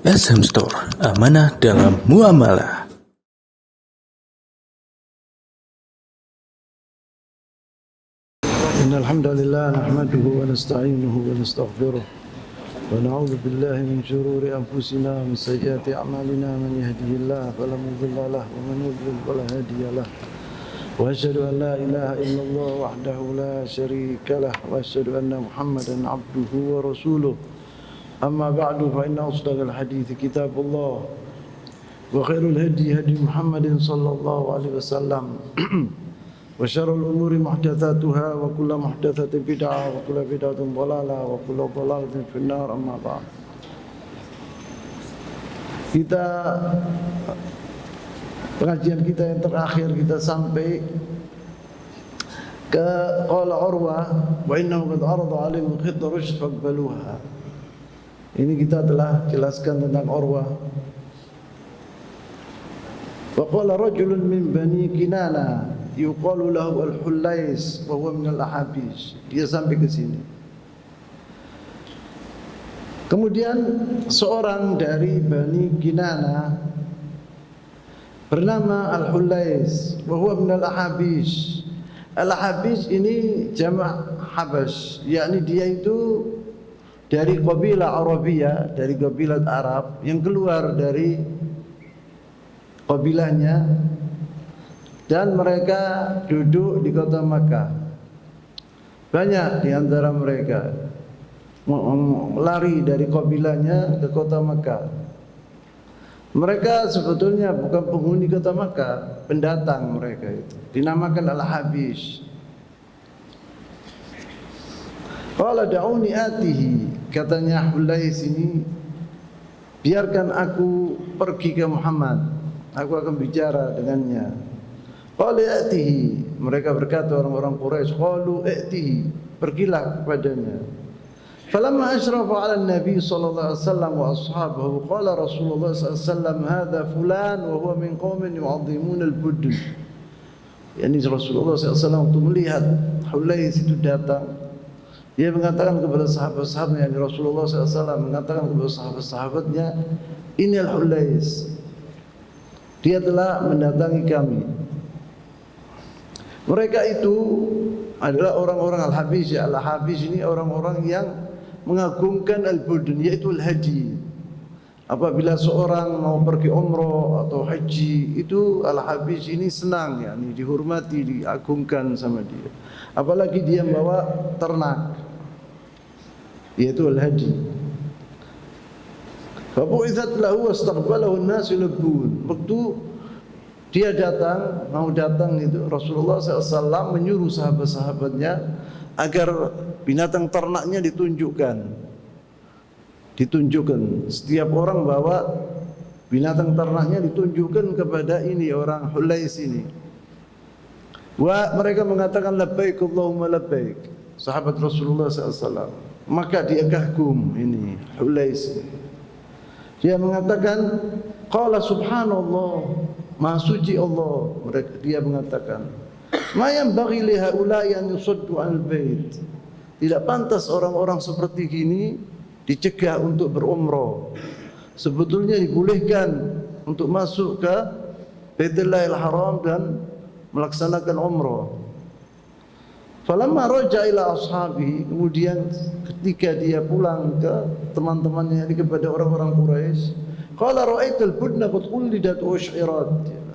SM Store, amanah dalam muamalah. Innal hamdalillah nahmaduhu wa nasta'inuhu wa nastaghfiruh wa na'udzu billahi min shururi anfusina wa min sayyiati a'malina man yahdihillahu fala mudilla lahu wa man yudlil fala hadiya lahu wa asyhadu an la ilaha illallah wahdahu la syarika lah wa asyhadu anna Muhammadan 'abduhu wa rasuluh. Amma ba'du fa inna asdaqal hadiits kitabullah wa khairul hadi hadi Muhammadin sallallahu alaihi wasallam. Wa syarrul umuri muhdatsatuha wa kullu muhdatsatin bid'ah wa kullu bid'atin dhalalah wa kullu dhalalatin finnar, amma ba'd. Pengajian kita yang terakhir kita sampai ke qala Urwah wa innahu qad arada 'alaihim khidr rushd faqbaluha. Ini kita telah jelaskan tentang Urwah. Wa qala rajulun min bani Kinana yuqalu lahu al-Hullais wa huwa min al-Ahabish. Dia sampai ke sini. Kemudian seorang dari Bani Kinana bernama Al-Hullais wa huwa min al-Ahabish. Al-Ahabish ini jamak Habash, yakni dia itu dari kabilah Arabiyah, dari kabilah Arab yang keluar dari kabilahnya, dan mereka duduk di kota Makkah. Banyak di antara mereka lari dari kabilahnya ke kota Makkah. Mereka sebetulnya bukan penghuni kota Makkah, pendatang mereka itu. Dinamakan Al-Habish. Qala da'uni atihi, katanya Hullais ini, biarkan aku pergi ke Muhammad, aku akan bicara dengannya. Qala atihi, mereka berkata orang-orang Quraisy, qalu atihi, pergilah kepadanya. Falamma ashrafa 'ala an-nabi sallallahu alaihi wasallam wa ashabahu qala Rasulullah sallallahu alaihi wasallam hadza fulan wa huwa min qaumin yu'azzimun al-budn. Yani Rasulullah sallallahu alaihi wasallam untuk melihat Hullais itu datang, dia mengatakan kepada sahabat-sahabatnya, yani Rasulullah sallallahu alaihi wasallam mengatakan kepada sahabat-sahabatnya, ini Al-Hullais, dia telah mendatangi kami. Mereka itu adalah orang-orang Al-Habish. Al-Habish ini orang-orang yang mengagungkan al-budun, yaitu al-haji. Apabila seorang mau pergi umrah atau haji, itu Al-Habish ini senang, yakni dihormati, diagungkan sama dia. Apalagi dia membawa ternak, yaitu al-haji. Fabu'itsat lahu wastaqbalahu an-nas yulbun. Waktu dia datang, mau datang itu, Rasulullah SAW menyuruh sahabat-sahabatnya agar binatang ternaknya ditunjukkan. Setiap orang bawa binatang ternaknya ditunjukkan kepada ini orang Hullais ini. Mereka mengatakan labbaik Allahumma labbaik, sahabat Rasulullah SAW. Maka dia kagum ini Hullais. Dia mengatakan, qala subhanallah, maha suci Allah. Dia mengatakan, ma yanbaghi li haula'i an yusaddu al bait. Tidak pantas orang-orang seperti ini dicegah untuk berumrah. Sebetulnya dibolehkan untuk masuk ke Baitullahil Haram dan melaksanakan umrah. Falamma raja'a ila ashabihi, kemudian ketika dia pulang ke teman-temannya, kepada orang-orang Quraisy, qala ra'aitul budna qad qulidat wa ushirat.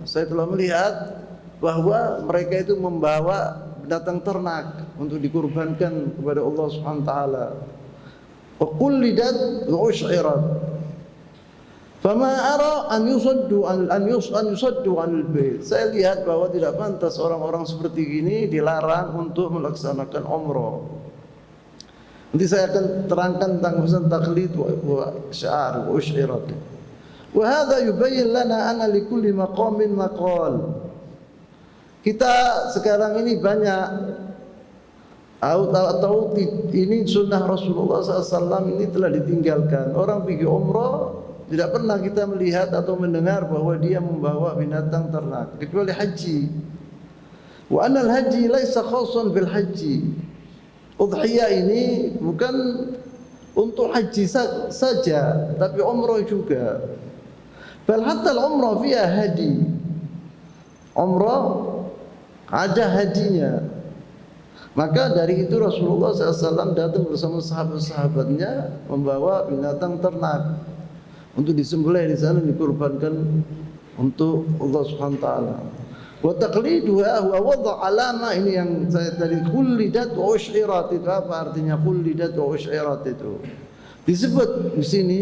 Saya telah melihat bahwa mereka itu membawa binatang ternak untuk dikurbankan kepada Allah Subhanahu wa taala. Wa qulidat wa ushirat. Fama ara an yusaddu anil bait. Saya lihat bahwa tidak pantas orang-orang seperti ini dilarang untuk melaksanakan umrah. Nanti saya akan terangkan tentang masalah taqlid wa syiar wa ushirat. Wa hadza yubayyin lana anna likulli maqamin maqal. Kita sekarang ini banyak atau ini sunnah Rasulullah SAW ini telah ditinggalkan. Orang pergi umrah tidak pernah kita melihat atau mendengar bahwa dia membawa binatang ternak, kecuali haji. Wa anal haji laisa khassan bil haji. Udhiyah ini bukan untuk haji saja, tapi umrah juga. Bal hatta al-umrah fiha hadi. Umrah ada hadinya. Maka dari itu Rasulullah SAW datang bersama sahabat-sahabatnya membawa binatang ternak untuk disembelih di sana, dikurbankan untuk Allah Subhanahu wa taala. Wa taqliduha huwa wada' alama, ini yang saya tadi kullidat wa ushirat, itu apa artinya kullidat wa ushirat itu? Disebut di sini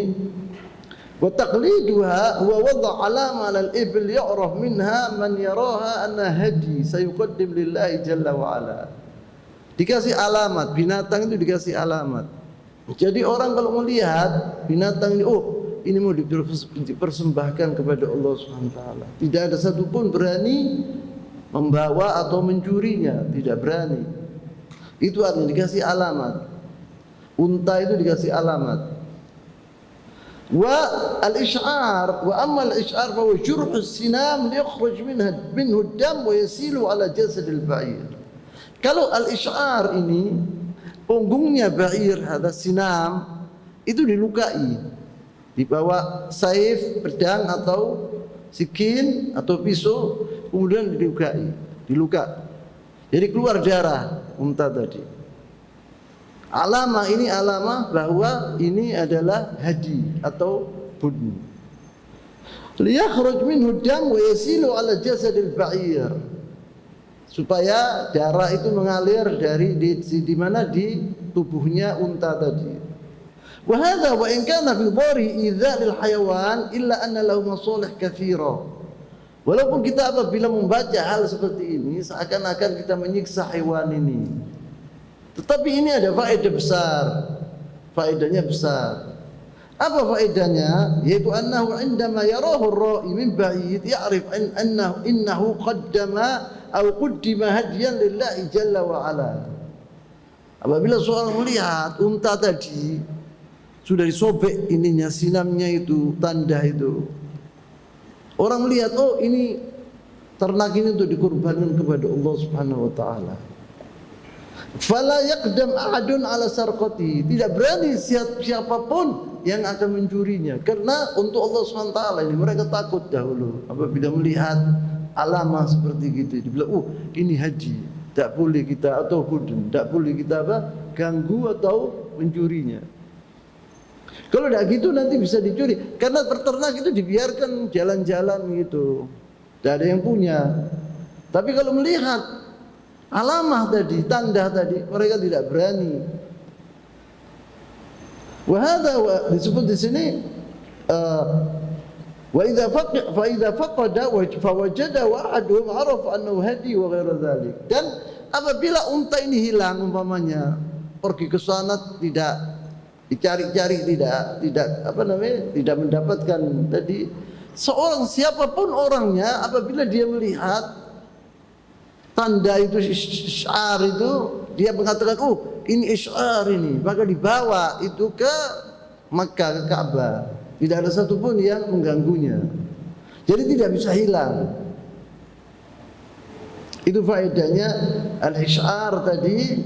wa taqliduha huwa wada' alama 'ala al-ibil ya'raf minha man yaraha anna hadi sayuqaddim lillahi jalla wa ala. Dikasih alamat, binatang itu dikasih alamat. Jadi orang kalau melihat binatang ini, oh ini mau dipersembahkan kepada Allah Subhanahu wa taala. Tidak ada satupun berani membawa atau mencurinya, tidak berani. Itu artinya dikasih alamat. Unta itu dikasih alamat. Wa al-ish'ar, wa amma al-ish'ar fa huwa jurh as-sinam liyakhruj minhu ad-dam wa yasilu ala jasad al-ba'ir. Kalau al-ish'ar ini punggungnya ba'ir, ada sinam, itu dilukai, dibawa saif, pedang atau sikin atau pisau, kemudian diluka. Jadi keluar darah unta tadi. Alama ini alama bahwa ini adalah hadi atau budn. Liyakhruj minhu dam wa yasilu ala jasadil ba'ir. Supaya darah itu mengalir dari di mana di tubuhnya unta tadi. Wa hadha wa in kana fi dhari idza lil hayawan illa anna lahu masalih katsira. Walaupun kita apabila membaca hal seperti ini seakan-akan kita menyiksa hewan ini. Tetapi ini ada faedah besar. Faedahnya besar. Apa faedahnya? Yaitu annahu indama yarahu ar-ra'i min ba'id ya'rif innahu qaddama atau qaddima hadiyan lillahi jalla wa ala. Apabila seorang melihat unta tadi sudah disobek ininya, sinamnya itu, tanda itu, orang melihat, oh ini ternak ini untuk dikurbankan kepada Allah Subhanahu wa taala. Fala yaqdam ahadun ala sarqati, tidak berani siapapun yang akan mencurinya, karena untuk Allah Subhanahu wa taala ini mereka takut dahulu apabila melihat alamah seperti gitu. Dibilang, oh ini haji, tak boleh kita, atau hudun, tak boleh kita ganggu atau mencurinya. Kalau tidak gitu nanti bisa dicuri, karena peternak itu dibiarkan jalan-jalan gitu, tidak ada yang punya. Tapi kalau melihat alamah tadi, tanda tadi, mereka tidak berani. Wahada disebut di sini wa idza faqada fawajada wa'aduhum arafa annahu hadi wa ghairu dzalik. Dan apabila unta ini hilang umpamanya, pergi ke sana tidak dicari-cari, tidak mendapatkan tadi, seorang siapapun orangnya apabila dia melihat tanda itu, isyar itu, dia mengatakan, oh ini isyar ini, maka dibawa itu ke Makkah, ke Ka'bah. Tidak ada satupun yang mengganggunya. Jadi tidak bisa hilang. Itu faedahnya al-isyar tadi.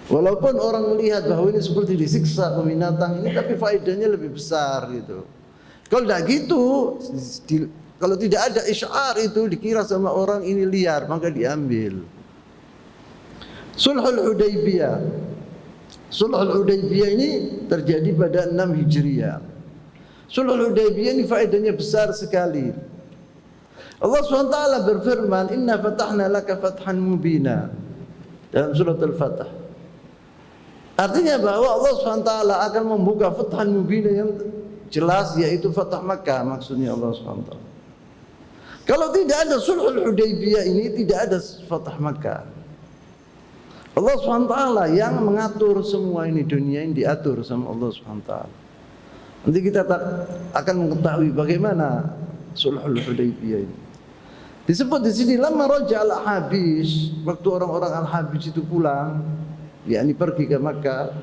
Walaupun orang melihat bahwa ini seperti disiksa binatang ini, tapi faedahnya lebih besar gitu. Kalau tidak gitu, kalau tidak ada isyar itu, dikira sama orang ini liar, maka diambil. Sulhul Hudaybiyah. Sulhul Hudaybiyah ini terjadi pada 6 Hijriah. Sulhul Hudaybiyah ini faedahnya besar sekali. Allah SWT berfirman, "Inna fatahna laka fathan mubina." Dalam surat Al-Fatah. Artinya bahwa Allah SWT akan membuka fathan mubina yang jelas, yaitu Fatah Makkah, maksudnya Allah SWT. Kalau tidak ada Sulhul Hudaybiyah ini, tidak ada Fatah Makkah. Allah SWT yang mengatur semua ini, dunia ini diatur sama Allah SWT. Nanti kita akan mengetahui bagaimana Sulhul Hudaybiyah ini. Disebut di sini lama raja al-Habis, waktu orang-orang al-Habis itu pulang, yakni pergi ke Makkah,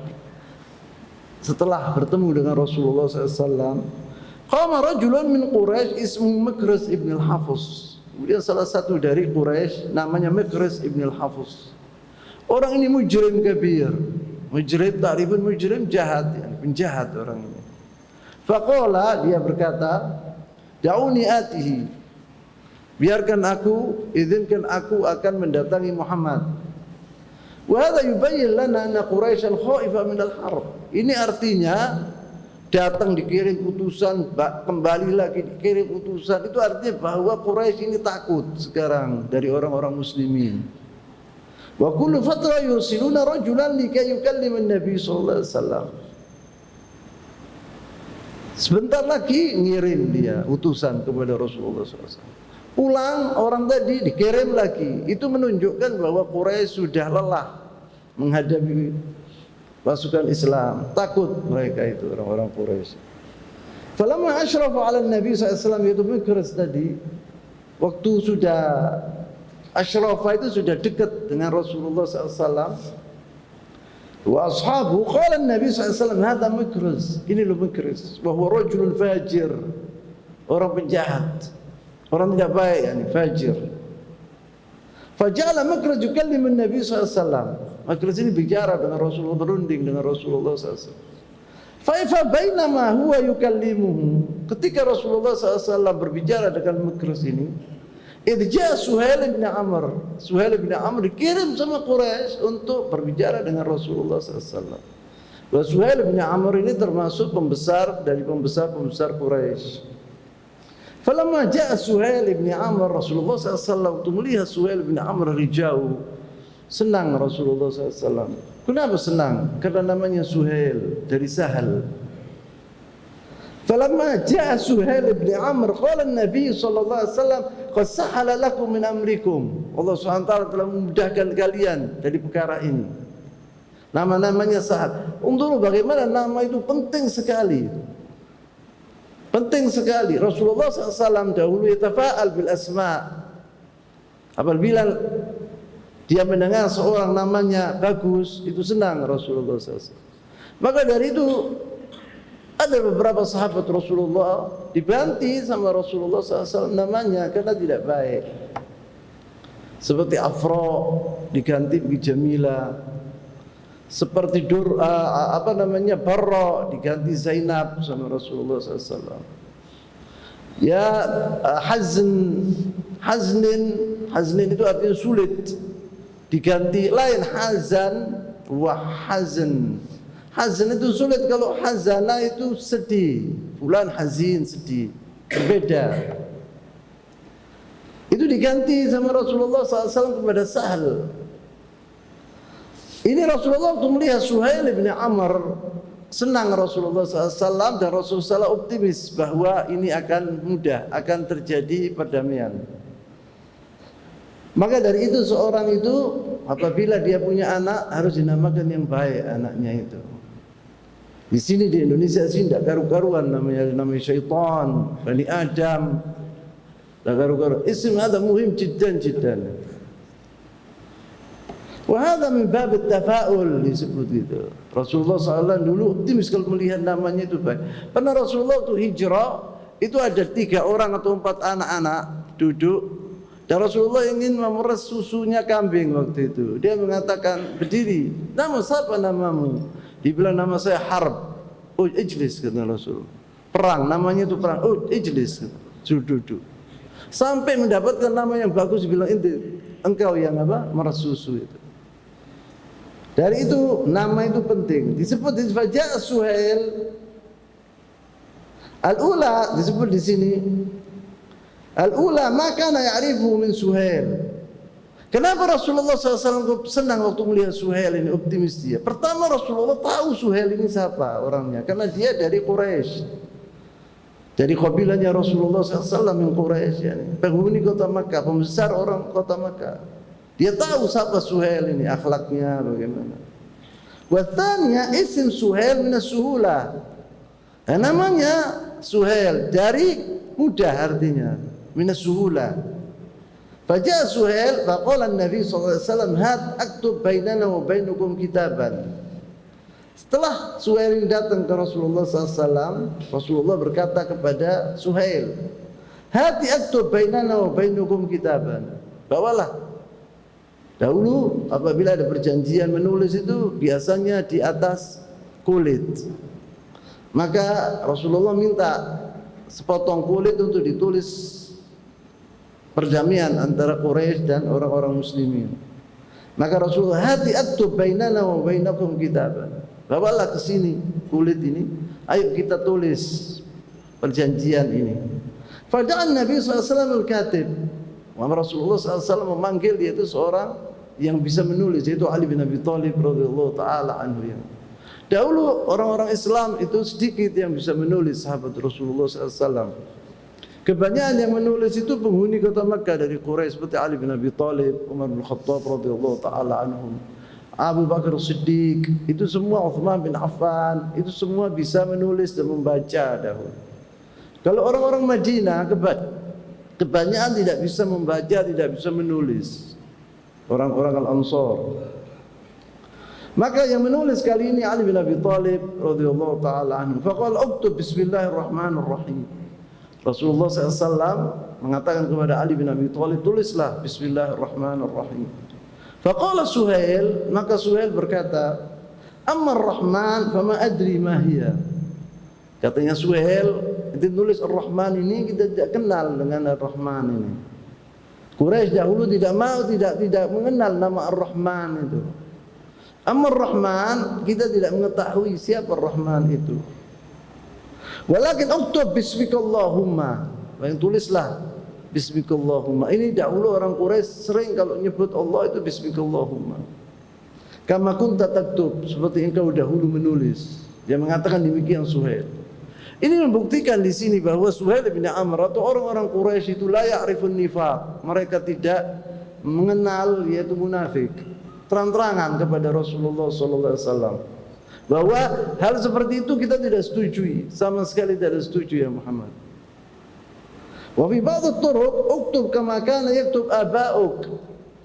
setelah bertemu dengan Rasulullah SAW, qama rajulun min Quraisy ismu Mikras ibn al-Hafiz. Kemudian salah satu dari Quraisy namanya Mikras ibn al-Hafiz. Orang ini mujrim kabir, Mujrim, ta'rifun mujrim jahat, yani penjahat orang ini. Faqala, dia berkata, da'uni atihi. Biarkan aku, izinkan aku akan mendatangi Muhammad. Wa hadha yubayyin lana anna Quraisyan khaifa min al-harb. Ini artinya datang dikirim utusan, kembali lagi dikirim utusan, itu artinya bahwa Quraisy ini takut sekarang dari orang-orang muslimin. Wa kullu fatra yusiluna rajulan likay yukallim an-nabi sallallahu alaihi wasallam. Sebentar lagi ngirim dia utusan kepada Rasulullah SAW. Pulang orang tadi dikirim lagi. Itu menunjukkan bahwa Quraisy sudah lelah menghadapi pasukan Islam. Takut mereka itu orang-orang Quraisy. Falamma asyrafu 'ala an-nabi sallallahu alaihi wasallam, yaitu Mikraz tadi, waktu sudah asyrafa itu sudah dekat dengan Rasulullah SAW wa ashabu, qala an-nabi SAW, hadha Mikraz, ini loh Mikraz, wa huwa rajulun fajir, orang penjahat, orang tidak baik, yani fajir. Faja'ala Mikraz yukallimu an-nabi SAW, Mikraz ini bicara dengan Rasulullah, berunding dengan Rasulullah SAW. Fa bainama huwa yukallimuhu, ketika Rasulullah SAW berbicara dengan Mikraz ini, idja Suhail bin Amr, Suhail bin Amr dikirim sama Quraisy untuk berbicara dengan Rasulullah SAW. Dan Suhail bin Amr ini termasuk pembesar dari pembesar-pembesar Quraisy. Falamma ja'a Suhail bin Amr, Rasulullah SAW waktu melihat Suhail bin Amr rijau, senang Rasulullah SAW. Kenapa senang? Karena namanya Suhail dari Sahal. Falamma ja'a Suhail bin Amr, qala an-nabi sallallahu alaihi wasallam, qad sahala lakum min amrikum. Allah SWT telah memudahkan kalian dari perkara ini. Nama-namanya Sahal. Untuk bagaimana nama itu penting sekali. Penting sekali. Rasulullah SAW dahulu yatafa'al bil asma'. Apabila dia mendengar seorang namanya bagus, itu senang Rasulullah SAW. Maka dari itu ada beberapa sahabat Rasulullah dibanti sama Rasulullah SAW namanya karena tidak baik. Seperti Afra diganti Bijamila, seperti Barra diganti Zainab sama Rasulullah SAW. Ya Haznin itu artinya sulit, diganti lain Hazan wa Hazan. Hazan itu sulit, kalau hazana itu sedih. Fulan hazin, sedih. Berbeda. Itu diganti sama Rasulullah SAW kepada Sahal. Ini Rasulullah waktu melihat Suhail bin Amr, senang Rasulullah SAW, dan Rasulullah SAW optimis bahwa ini akan mudah, akan terjadi perdamaian. Maka dari itu seorang itu apabila dia punya anak harus dinamakan yang baik anaknya itu. Di sini di Indonesia sini tidak karu-karuan namanya syaitan, Bani Adam. Tidak karu-karuan. Isim ada muhim jiddan. Wa hadha min bab at-tafa'ul disebut gitu. Rasulullah SAW dulu optimis kalau melihat namanya itu baik. Pernah Rasulullah itu hijrah, itu ada 3 orang atau 4 anak-anak duduk. Dan Rasulullah ingin memeras susunya kambing waktu itu. Dia mengatakan, berdiri, nama siapa namamu? Dibilang nama saya Harb. Oh, ijlis kata Rasul. Perang, namanya itu perang. Oh, ijlis. Duduk. Sampai mendapatkan nama yang bagus, dibilang engkau yang apa? Meras susu itu. Dari itu nama itu penting. Disebut di Faja' Suhail. Al-ula disebut di sini. Al-ula ma kana ya'rifu min Suhail. Kenapa Rasulullah SAW senang waktu melihat Suhail ini, optimis dia? Pertama Rasulullah tahu Suhail ini siapa orangnya, karena dia dari Quraisy, dari kabilahnya Rasulullah SAW yang Quraisy, yani penghuni kota Makkah, pembesar orang kota Makkah. Dia tahu siapa Suhail ini, akhlaknya bagaimana. Watanya isim Suhail minas suhula. Namanya Suhail dari mudah artinya, minas suhula. Faja'a Suhail faqala an-nabi sallallahu alaihi wasallam, "Hat aktub bainana wa bainakum kitaban." Setelah Suhail ini datang ke Rasulullah SAW, Rasulullah berkata kepada Suhail, "Hati aktub bainana wa bainakum kitaban." Bawalah Dahulu apabila ada perjanjian menulis itu biasanya di atas kulit. Maka Rasulullah minta sepotong kulit untuk ditulis perdamaian antara Quraisy dan orang-orang muslimin. Maka Rasulullah, hati aktub bainana wa bainakum kitaban. Bawalah ke sini kulit ini, ayo kita tulis perjanjian ini. Fada'an Nabi SAW al-katib. Rasulullah SAW memanggil dia itu seorang yang bisa menulis, yaitu Ali bin Abi Thalib radhiyallahu taala anhu. Dahulu orang-orang Islam itu sedikit yang bisa menulis, sahabat Rasulullah SAW. Kebanyakan yang menulis itu penghuni kota Makkah dari Quraisy seperti Ali bin Abi Thalib, Umar bin Khattab radhiyallahu taala anhum, Abu Bakar Siddiq, itu semua, Uthman bin Affan, itu semua bisa menulis dan membaca dahulu. Kalau orang-orang Madinah kebanyakan tidak bisa membaca, tidak bisa menulis. Orang-orang Al-Ansar. Maka yang menulis kali ini Ali bin Abi Thalib radhiyallahu taala anhu. Faqala uktub bismillahirrahmanirrahim. Rasulullah SAW mengatakan kepada Ali bin Abi Thalib, tulislah bismillahirrahmanirrahim. Faqala Suhail, maka Suhail berkata, Amma ar-Rahman fama adri ma hiya. Katanya Suhail, itu nulis Ar-Rahman ini kita tidak kenal dengan Ar-Rahman ini. Quraisy dahulu tidak mengenal nama Ar-Rahman itu. Amma ar-Rahman, kita tidak mengetahui siapa Ar-Rahman itu. Walakin uktub bismikallahumma. Yang tulislah bismikallahumma. Ini dahulu orang Quraisy sering kalau nyebut Allah itu bismikallahumma. Kama kunta taktub, seperti engkau dahulu menulis. Dia mengatakan demikian Suhail. Ini membuktikan di sini bahwa Suhail bin Amr atau orang-orang Quraisy itu la ya'rifun nifaq. Mereka tidak mengenal yaitu munafik. Terang-terangan kepada Rasulullah sallallahu alaihi wasallam bahwa hal seperti itu kita tidak setujui, sama sekali tidak setuju ya Muhammad. Wa fi ba'd at-turuq uktub kama kana yaktub aba'uk.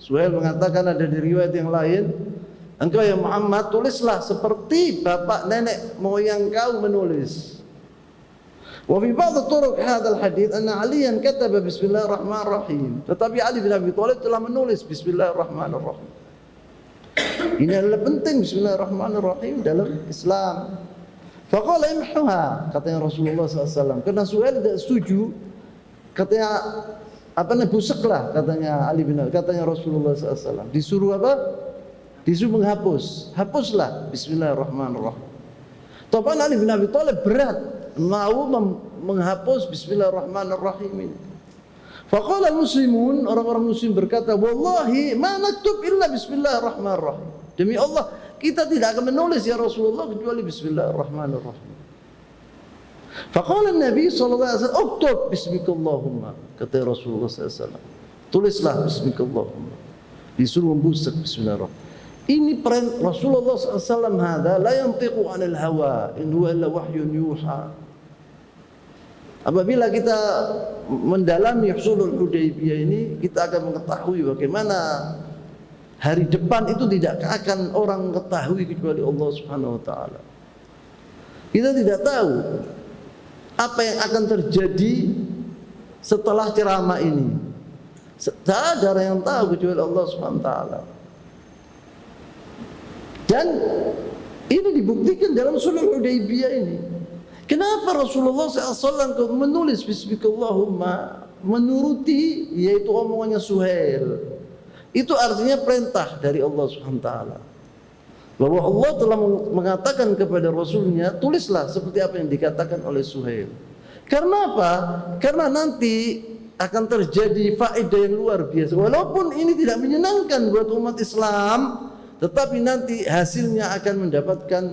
Suhail mengatakan ada di riwayat yang lain, engkau ya Muhammad tulislah seperti bapak nenek moyang kau menulis. Wa fi ba'd at-turuq hadzal hadits anna Aliyan kataba bismillahirrahmanirrahim. Tetapi Ali bin Abi Thalib telah menulis bismillahirrahmanirrahim. Ini adalah penting bismillahirrahmanirrahim dalam Islam. Faqala imhuha, katanya Rasulullah SAW. Karena Suhail tidak setuju, katanya busuklah, katanya Ali bin Abi, katanya Rasulullah SAW. Disuruh apa? Disuruh menghapus. Hapuslah bismillahirrahmanirrahim. Taban Ali bin Abi Thalib berat mau menghapus bismillahirrahmanirrahim ini. Faqala muslimun, orang-orang muslim berkata, wallahi ma naktub illa bismillahirrahmanirrahim. Demi Allah, kita tidak akan menulis ya Rasulullah kecuali bismillahirrahmanirrahim. Faqala Nabi sallallahu alaihi wasallam, uktub bismikallahumma, kata Rasulullah sallallahu alaihi wasallam. Tulislah bismikallahumma. Disuruh membusuk bismillahirrahmanirrahim. Ini Rasulullah sallallahu alaihi wasallam hada la yantiqu 'anil hawa, in huwa illa wahyun yuha. Apabila kita mendalami Sulhul Hudaybiyah ini, kita akan mengetahui bagaimana hari depan itu tidak akan orang ketahui kecuali Allah Subhanahu wa taala. Kita tidak tahu apa yang akan terjadi setelah ceramah ini. Tak ada yang tahu kecuali Allah Subhanahu wa taala. Dan ini dibuktikan dalam Sulhul Hudaybiyah ini. Kenapa Rasulullah SAW menulis bismikallahumma menuruti yaitu omongannya Suhail? Itu artinya perintah dari Allah SWT bahwa Allah telah mengatakan kepada Rasulnya, tulislah seperti apa yang dikatakan oleh Suhail. Karena apa? Karena nanti akan terjadi faedah yang luar biasa. Walaupun ini tidak menyenangkan buat umat Islam, tetapi nanti hasilnya akan mendapatkan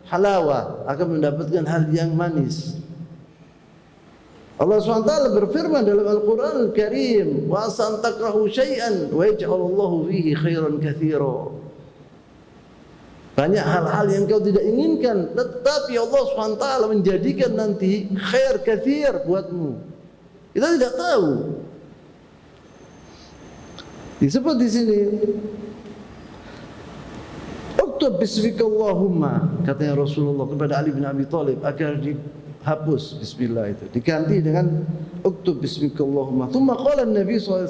halawah, akan mendapatkan hal yang manis. Allah SWT berfirman dalam Al-Quran Al-Karim, wa asan takrahu syai'an wa yaj'alallahu fihi khairan katsira. Banyak hal-hal yang kau tidak inginkan, tetapi Allah SWT menjadikan nanti khair katsir buatmu. Kita tidak tahu. Disebut di sini uktub bismikallahumma, katanya Rasulullah kepada Ali bin Abi Thalib agar dihapus bismillah itu, diganti dengan uktub bismikallahumma. Tsumma qala Nabi SAW,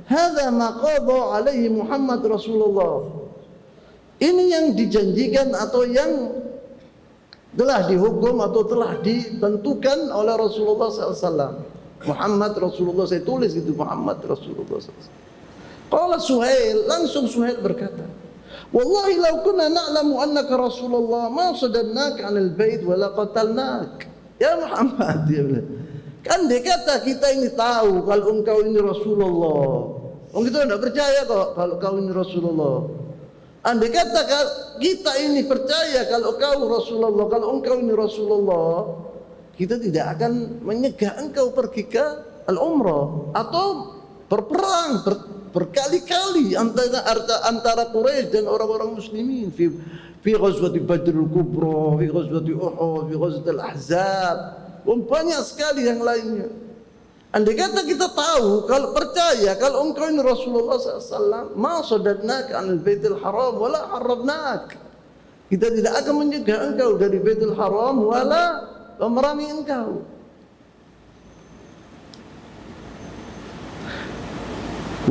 hadza ma qadha alaihi Muhammad Rasulullah. Ini yang dijanjikan atau yang telah dihukum atau telah ditentukan oleh Rasulullah SAW. Muhammad Rasulullah, saya tulis gitu, Muhammad Rasulullah SAW. Qala Suhail, langsung Suhail berkata, wallahi law kunna na'lamu annaka Rasulullah ma sadadnaka 'anil bait wa la qatalnak. Ya Muhammad, dia bilang, kan dia kata kita ini tahu kalau engkau ini Rasulullah. Orang kita tidak percaya kok kalau kau ini Rasulullah. Andai kata kita ini percaya kalau kau Rasulullah, kalau engkau ini Rasulullah, kita tidak akan menyegah engkau pergi ke al-umrah atau berperang berkali-kali antara Quraisy dan orang-orang muslimin fi ghazwati Badr al-Kubra, fi ghazwati Uhud, fi ghazwati al-Ahzab, banyak sekali yang lainnya. Andai kata kita tahu, kalau percaya, kalau engkau ini Rasulullah SAW, ma sadadnaka 'anil baitil haram wala harrabnak. Kita tidak akan mencegah engkau dari baitul haram wala memerangi engkau.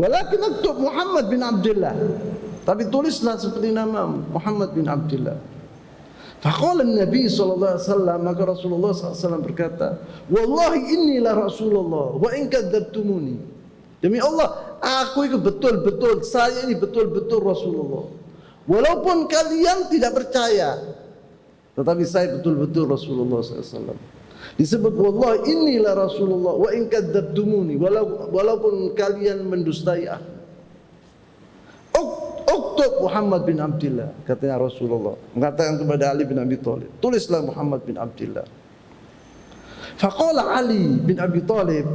Walakin aktub Muhammad bin Abdullah. Tapi tulislah seperti nama Muhammad bin Abdullah. Faqala Nabi sallallahu alaihi wasallam, maka Rasulullah SAW berkata, wallahi inni la Rasulullah wa in kadzabtumuni. Demi Allah, aku itu betul-betul, saya ini betul-betul Rasulullah. Walaupun kalian tidak percaya, tetapi saya betul-betul Rasulullah SAW. Disebut wallahi inni la Rasulullah wa in kadzabtumuni, walaupun kalian mendustai aku. Uktub Muhammad bin Abdullah, katanya Rasulullah mengatakan kepada Ali bin Abi Thalib, tulislah Muhammad bin Abdullah. Faqala Ali bin Abi Thalib,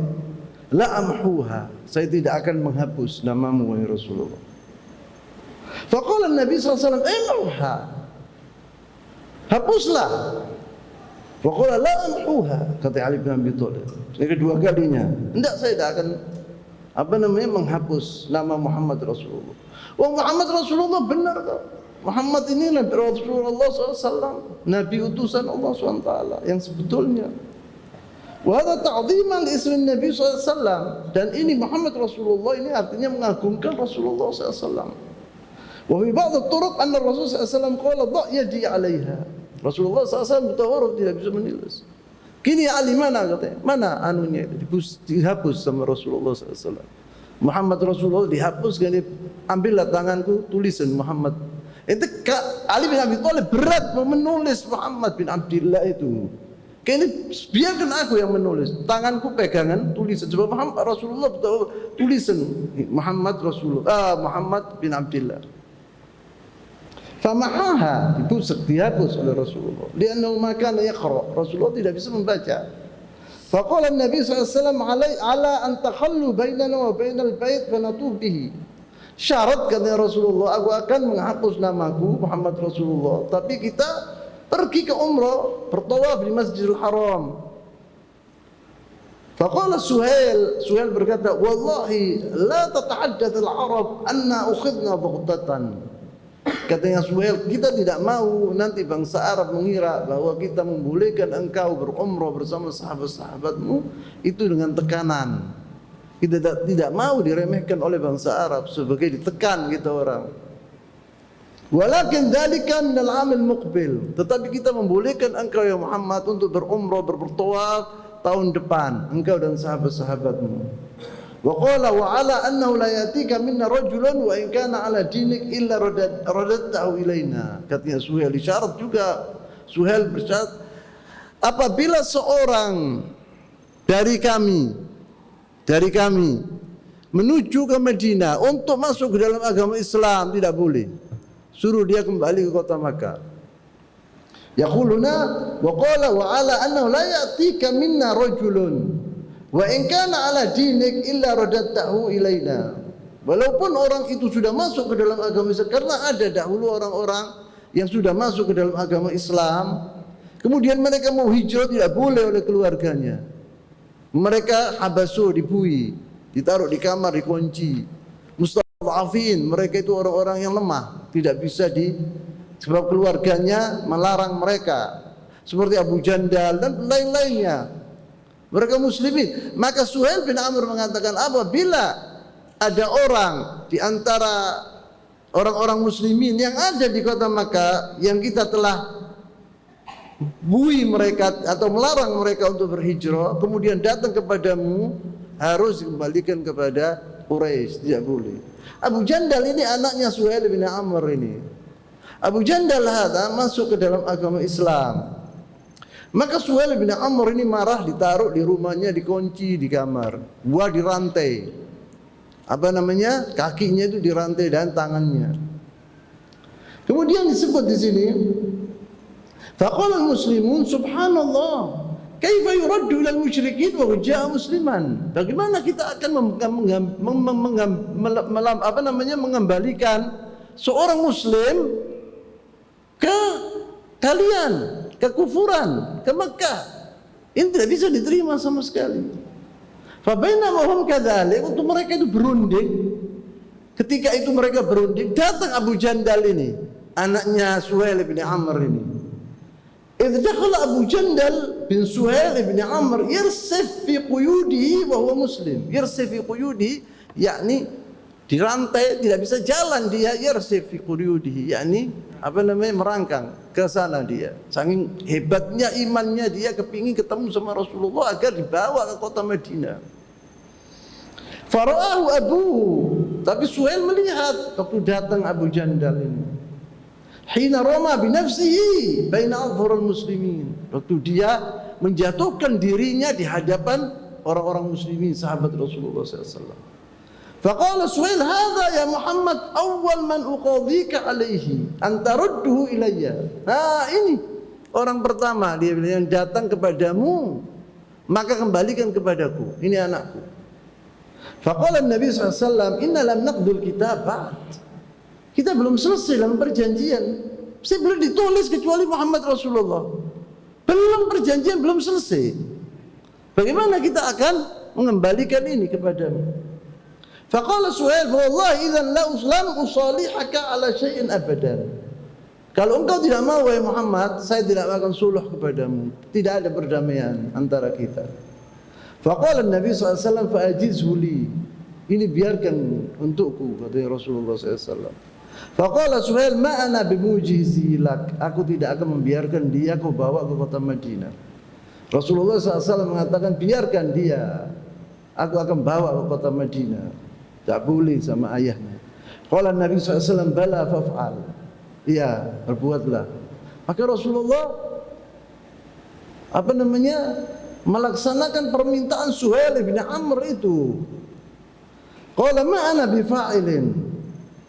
la amhuha, saya tidak akan menghapus namamu wahai Rasulullah. Faqala Nabi SAW, amhuha, hapuslah. Faqala la amhuha, kata Ali bin Abi Thalib. Yang kedua kalinya, tidak, saya tidak akan menghapus nama Muhammad Rasulullah. Wah, Muhammad Rasulullah benar kok. Muhammad ini Nabi Rasulullah SAW, Nabi utusan Allah SWT yang sebetulnya. Wa hadza ta'dhiman li ismi Nabi SAW, dan ini Muhammad Rasulullah ini artinya mengagungkan Rasulullah SAW. Wa fi ba'd at-turuq anna Rasul SAW qala dha' yadi 'alaiha. Rasulullah SAW mutawarrif, tidak bisa menulis. Kini Ali mana katanya? Mana anunya? Dihapus sama Rasulullah SAW. Muhammad Rasulullah dihapus, gini, ambillah tanganku, tulisan Muhammad. Itu Ali bin Abi Thalib berat menulis Muhammad bin Abdullah itu. Kini biarkan aku yang menulis, tanganku pegangan tulisan. Sebab Muhammad Rasulullah tulisan Muhammad Rasulullah, Muhammad bin Abdullah. Famahaha, dihapus oleh Rasulullah. Liannahu ma kana yaqra, Rasulullah tidak bisa membaca. Faqala Nabi SAW ala an takhallu bainana wa bainal bait fanatuh bihi. Syarat kata Rasulullah, aku akan menghapus namaku Muhammad Rasulullah, tapi kita pergi ke umrah, bertawaf di Masjidil Haram. Faqala Suhail berkata, wallahi la tatahaddath al-arab anna ukhidna baghtatan. Katanya Suhail, kita tidak mau nanti bangsa Arab mengira bahwa kita membolehkan engkau berumrah bersama sahabat-sahabatmu itu dengan tekanan. Kita tidak mau diremehkan oleh bangsa Arab sebagai ditekan kita orang. Walakin dzalika min al-'amil muqbil, tetapi kita membolehkan engkau ya Muhammad untuk berumrah bertawaf tahun depan, engkau dan sahabat-sahabatmu. Wa qala wa ala annahu la yatika minna rajulun wa in kana ala dinik illa radadtahu ilaina. Katanya Suhail, isyarat juga Suhail bersyarat, apabila seorang dari kami menuju ke Madinah untuk masuk ke dalam agama Islam, tidak boleh. Suruh dia kembali ke kota Makkah. Yaquluna wa qala wa ala annahu la yatika minna rajulun wa in kana ala dinik illa radadtahu ilaina. Walaupun orang itu sudah masuk ke dalam agama Islam, karena ada dahulu orang-orang yang sudah masuk ke dalam agama Islam, kemudian mereka mau hijrah tidak boleh oleh keluarganya. Mereka habasu, dibui, ditaruh di kamar, dikunci. Mustadhafin, mereka itu orang-orang yang lemah, tidak bisa sebab keluarganya melarang mereka. Seperti Abu Jandal dan lain-lainnya. Mereka muslimin. Maka Suhail bin Amr mengatakan, apabila ada orang di antara orang-orang muslimin yang ada di kota Makkah yang kita telah bui mereka atau melarang mereka untuk berhijrah, kemudian datang kepadamu, harus dikembalikan kepada Quraisy, tidak boleh. Abu Jandal ini anaknya Suhail bin Amr ini. Abu Jandal masuk ke dalam agama Islam. Maka Suhail bin Amr ini marah, ditaruh di rumahnya, dikunci di kamar, buah dirantai. Kakinya itu dirantai dan tangannya. Kemudian disebut di sini, faqala al-muslimun subhanallah, kaifa yuraddu ila al-musyrikin wa jaa musliman. Bagaimana kita akan mengembalikan seorang muslim ke kalian, ke kufuran, ke Mekah? Ini tidak bisa diterima sama sekali. Fa bainama hum kadzalik, untuk mereka itu berunding. Ketika itu mereka berunding, datang Abu Jandal ini, anaknya Suhail bin Amr ini. Idh dakhala Abu Jandal bin Suhail bin Amr yarsif fi quyudihi wa huwa muslim. Yarsif fi quyudihi, yakni dirantai, tidak bisa jalan dia. Yarsif fi quyudihi, yakni merangkang ke sana dia. Saking hebatnya imannya dia, kepingin ketemu sama Rasulullah agar dibawa ke kota Madinah. Fara'ahu abuhu, tapi Suhail melihat waktu datang Abu Jandal ini. Hina rama binafsihi baina adhhuril muslimin, waktu dia menjatuhkan dirinya di hadapan orang-orang muslimin, sahabat Rasulullah SAW. Faqala Suhail, hadha ya Muhammad awwal man uqadhika alaihi an tarudduhu ilayya. Ini orang pertama dia bilang, yang datang kepadamu maka kembalikan kepadaku, ini anakku. Faqala Nabi SAW, inna lam naqdul kitab ba'd. Kita belum selesai dalam perjanjian. Saya belum ditulis kecuali Muhammad Rasulullah. Belum, perjanjian belum selesai. Bagaimana kita akan mengembalikan ini kepadamu? Faqala Suhail, wallahi idzan la uslam usalihaka ala syai'in abadan. Kalau engkau tidak mau wahai Muhammad, saya tidak akan suluh kepadamu. Tidak ada perdamaian antara kita. Faqala Nabi SAW, fa'ajizhu li. Ini biarkan untukku, kata Rasulullah SAW. Faqala Suhail, ma ana bimujizi lak. Aku tidak akan membiarkan dia kau bawa ke kota Madinah. Rasulullah SAW mengatakan, biarkan dia, aku akan bawa ke kota Madinah. Tak boleh sama ayahnya. Qala Nabi SAW, bala faf'al. Iya, berbuatlah. Maka Rasulullah melaksanakan permintaan Suhail bin Amr itu. Qala ma ana bifa'ilin.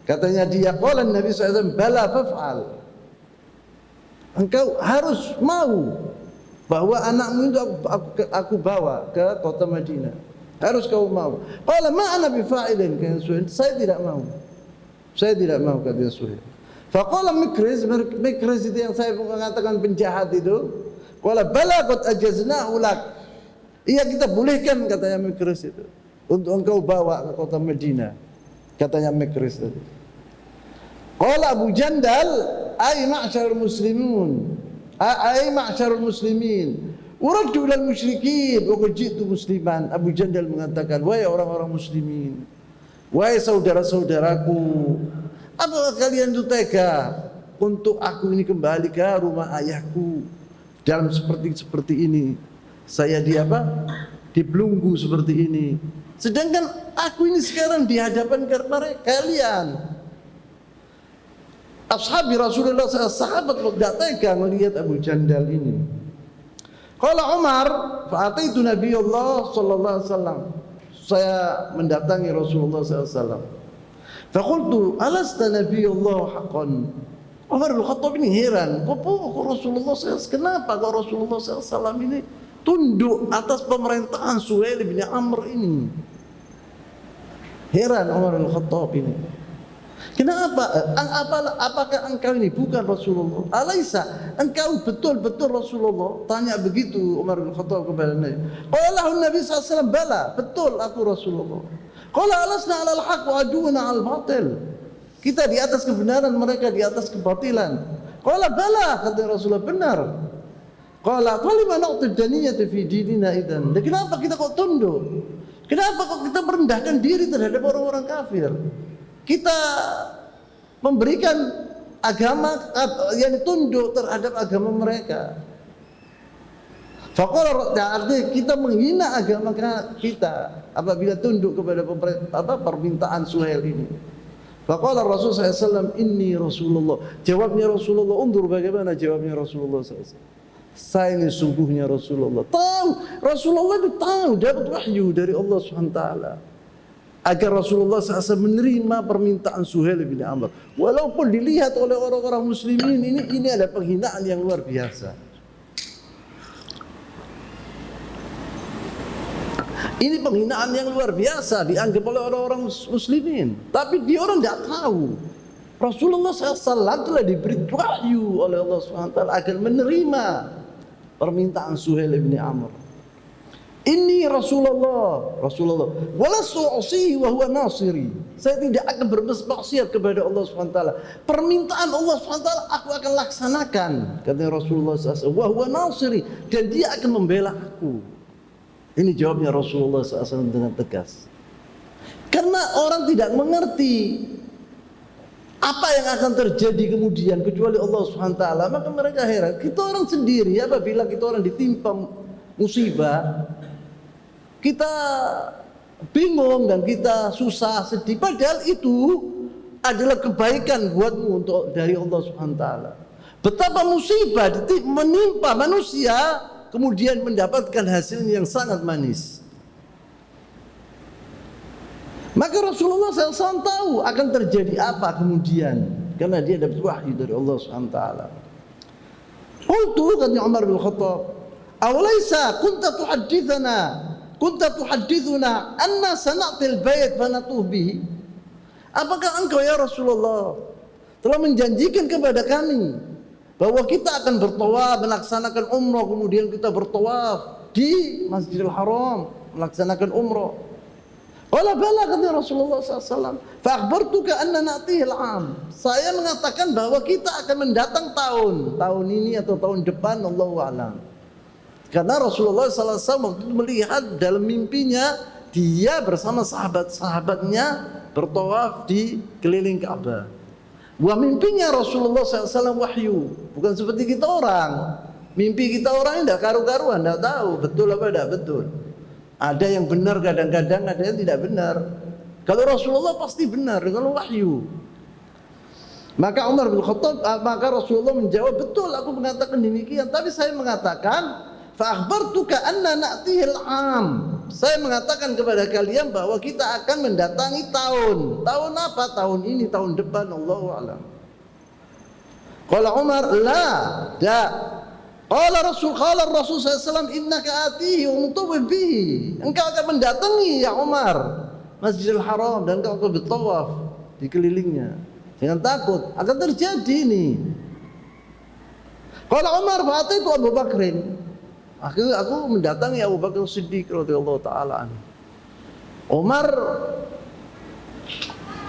Katanya dia, qala Nabi SAW, bala faf'al. Engkau harus mau bahwa anakmu itu aku bawa ke kota Madinah. Harus kau mau. Qala ma ana bifa'ilin, kata Suhail, saya tidak mau. Saya tidak mau, kata Suhail. Faqala Mikriz itu yang saya mengatakan penjahat itu. Qala bala qad ajaznahu lak. Iya, kita bolehkan, katanya Mikriz itu, untuk engkau bawa ke kota Madinah, katanya Mikriz tadi. Qala Abu Jandal, ay ma'syarul muslimun, ay ma'syarul muslimin, uraddu ilal musyrikin wa qad ji'tu musliman. Abu Jandal mengatakan, wahai orang-orang muslimin, wahai saudara-saudaraku, apakah kalian itu tega untuk aku ini kembali ke rumah ayahku dalam seperti ini? Saya dibelenggu seperti ini. Sedangkan aku ini sekarang di hadapan kalian. Ashabi Rasulullah, sahabat tidak tega melihat Abu Jandal ini. Qala Umar, fa'ataitu Nabiullah sallallahu alaihi wasallam. Saya mendatangi Rasulullah sallallahu alaihi wasallam. Faqultu, alasta Nabiullah haqqan? Umar bin Khattab ini heran. Kok Rasulullah SAW, kenapa kok Rasulullah SAW ini tunduk atas pemerintahan Suhail bin Amr ini? Heran Umar bin Khattab ini. Kenapa? Apakah engkau ini bukan Rasulullah? Alaisa engkau betul-betul Rasulullah? Tanya begitu Umar bin Khattab kepada Nabi. Qala Nabi SAW, bala, betul aku Rasulullah. Qala alasna alal haq wa aduna al batil. Kita di atas kebenaran, mereka di atas kebatilan. Qala bala, kata Rasulullah, benar. Qala falima na'tud daniyata fi dinina idan. Dan kenapa kita kok tunduk? Kenapa kok kita merendahkan diri terhadap orang-orang kafir? Kita memberikan agama yang tunduk terhadap agama mereka. Faqala, artinya kita menghina agama kita apabila tunduk kepada permintaan Suhail ini. Faqala Rasul SAW, inni Rasulullah. Jawabnya Rasulullah, undur bagaimana jawabnya Rasulullah SAW. Saya ini sungguhnya Rasulullah. Tahu, Rasulullah itu tahu dapat wahyu dari Allah SWT. Agar Rasulullah SAW menerima permintaan Suhail bin Amr. Walaupun dilihat oleh orang-orang muslimin ini ada penghinaan yang luar biasa. Ini penghinaan yang luar biasa dianggap oleh orang-orang muslimin. Tapi dia orang tidak tahu. Rasulullah SAW telah diberi wahyu oleh Allah SWT agar menerima permintaan Suhail bin Amr. Ini Rasulullah. Wala su'usihi wa huwa nasiri. Saya tidak akan bermaksiat kepada Allah SWT. Permintaan Allah SWT aku akan laksanakan, kata Rasulullah SAW. Wa huwa nasiri, dan dia akan membela aku. Ini jawabnya Rasulullah SAW dengan tegas. Karena orang tidak mengerti apa yang akan terjadi kemudian kecuali Allah SWT. Maka mereka heran. Kita orang sendiri apabila kita orang ditimpa musibah, kita bingung dan kita susah, sedih. Padahal itu adalah kebaikan buatmu dari Allah SWT. Betapa musibah menimpa manusia kemudian mendapatkan hasil yang sangat manis. Maka Rasulullah SAW tahu akan terjadi apa kemudian, karena dia dapat wahyu dari Allah SWT. Qultu, kata Umar bin Khattab, awalaisa kunta tuhaddithuna anna sana'til bait fanatuh bihi. Apakah engkau ya Rasulullah telah menjanjikan kepada kami bahwa kita akan bertawaf, melaksanakan umrah, kemudian kita bertawaf di Masjidil Haram, melaksanakan umrah. Qala bala, kata Rasulullah SAW. Fa'akhbartuka anna na'tihil 'am. Saya mengatakan bahwa kita akan mendatang tahun ini atau tahun depan, Allahu a'lam. Karena Rasulullah SAW waktu itu melihat dalam mimpinya dia bersama sahabat-sahabatnya bertawaf di keliling Ka'bah. Wah, mimpinya Rasulullah SAW wahyu, bukan seperti kita orang. Mimpi kita orang tidak karu-karuan, tidak tahu betul apa tidak betul. Ada yang benar kadang-kadang, ada yang tidak benar. Kalau Rasulullah pasti benar dengan wahyu. Maka Umar bin Khattab, maka Rasulullah menjawab, betul aku mengatakan demikian, tapi saya mengatakan fa'akhbartuka anna na'tihil 'am. Saya mengatakan kepada kalian bahwa kita akan mendatangi tahun. Tahun apa? Tahun ini, tahun depan, Allahu a'lam. Qala Umar, la, Qala Rasul SAW, innaka atihi wa mutawwif bihi. Engkau akan mendatangi ya Umar Masjidil Haram dan engkau akan bertawaf di kelilingnya. Jangan takut, akan terjadi ini. Qala Umar, fa'ataitu Abu Bakrin. Aku mendatangi Abu Bakar Siddiq radhiyallahu taala anhu. Umar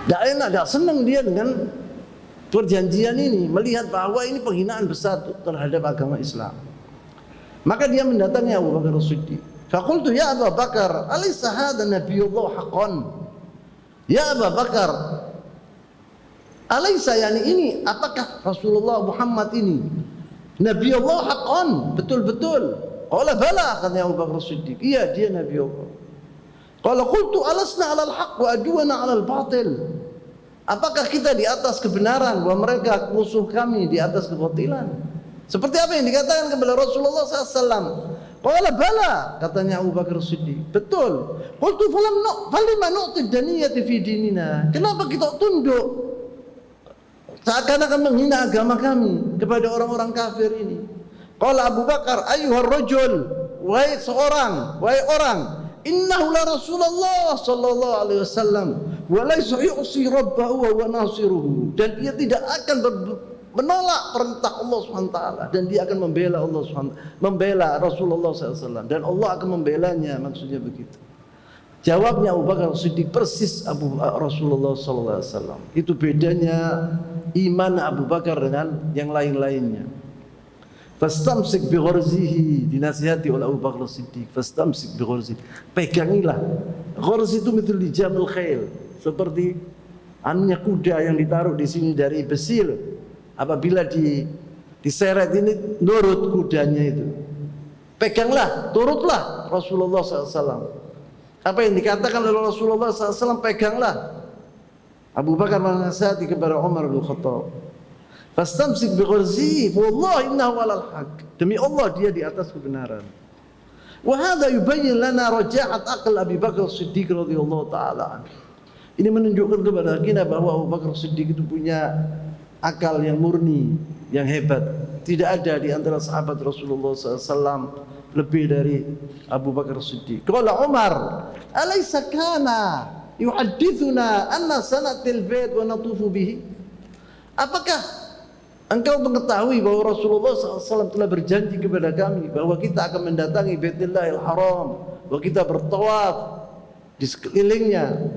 tidak senang dia dengan perjanjian ini, melihat bahwa ini penghinaan besar terhadap agama Islam. Maka dia mendatangi Abu Bakar Siddiq. Faqultu ya Abu Bakar, alaysa hadha nabiyullah haqqan? Ya Abu Bakar, alaysa, yani ini apakah Rasulullah Muhammad ini Nabiullah haqqan, betul-betul? Qala bala, kata Abu Bakar Siddiq, iya dia Nabi Allah. Qala qultu alasna 'alal haqq wa aduwana 'alal batil. Apakah kita di atas kebenaran bahwa mereka musuh kami di atas kebatilan? Seperti apa yang dikatakan kepada Rasulullah SAW. Qala bala, katanya Abu Bakar Siddiq, betul. Qultu falima nu'tid daniyati fi dinina. Kenapa kita tunduk seakan-akan menghina agama kami kepada orang-orang kafir ini? Qala Abu Bakar, ayyuhar rajul, wahai orang, innahu la Rasulullah sallallahu alaihi wasallam wa laysa yu'si rabbahu wa huwa nasiruhu. Dan dia tidak akan menolak perintah Allah SWT, dan dia akan membela Allah SWT, membela Rasulullah SAW, dan Allah akan membelanya, maksudnya begitu. Jawabnya Abu Bakar Siddiq persis Rasulullah SAW. Itu bedanya iman Abu Bakar dengan yang lain-lainnya. Fastamsik bi gharzihi, dinasihati oleh Abu Bakar Siddiq. Fastamsik bi gharzihi, pegangilah. Gharz itu mithlu jamul khail, seperti anunya kuda yang ditaruh di sini dari besi loh. Apabila diseret ini nurut kudanya itu. Peganglah, turutlah Rasulullah SAW. Apa yang dikatakan oleh Rasulullah SAW, peganglah. Abu Bakar menasihati kepada Umar bin Khattab. Fastamsik bi gharzi, wallahi innahu 'alal haq. Demi Allah dia di atas kebenaran. Wa hadha yubayyin lana raja'at aql Abi Bakar Siddiq radhiyallahu taala anhu. Ini menunjukkan kepada kita bahwa Abu Bakar Siddiq itu punya akal yang murni, yang hebat. Tidak ada di antara sahabat Rasulullah SAW lebih dari Abu Bakar Siddiq. Qala Umar, alaysa kana yuhaddithuna anna sanatil bait wa natufu bihi? Apakah engkau mengetahui bahwa Rasulullah SAW telah berjanji kepada kami bahwa kita akan mendatangi Baitullahil Haram, bahwa kita bertawaf di sekelilingnya?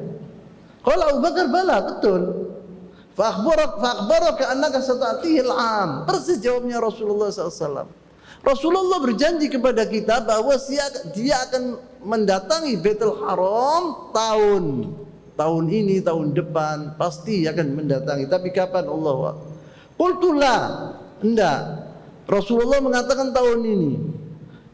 Qala Abu Bakar, bala, betul. Fa'akhbaraka annaka sata'tihi al-'am. Persis jawabnya Rasulullah SAW. Rasulullah berjanji kepada kita bahwa dia akan mendatangi Baitul Haram tahun ini, tahun depan pasti akan mendatangi. Tapi kapan? Allah. Qultulah, enggak. Rasulullah mengatakan tahun ini.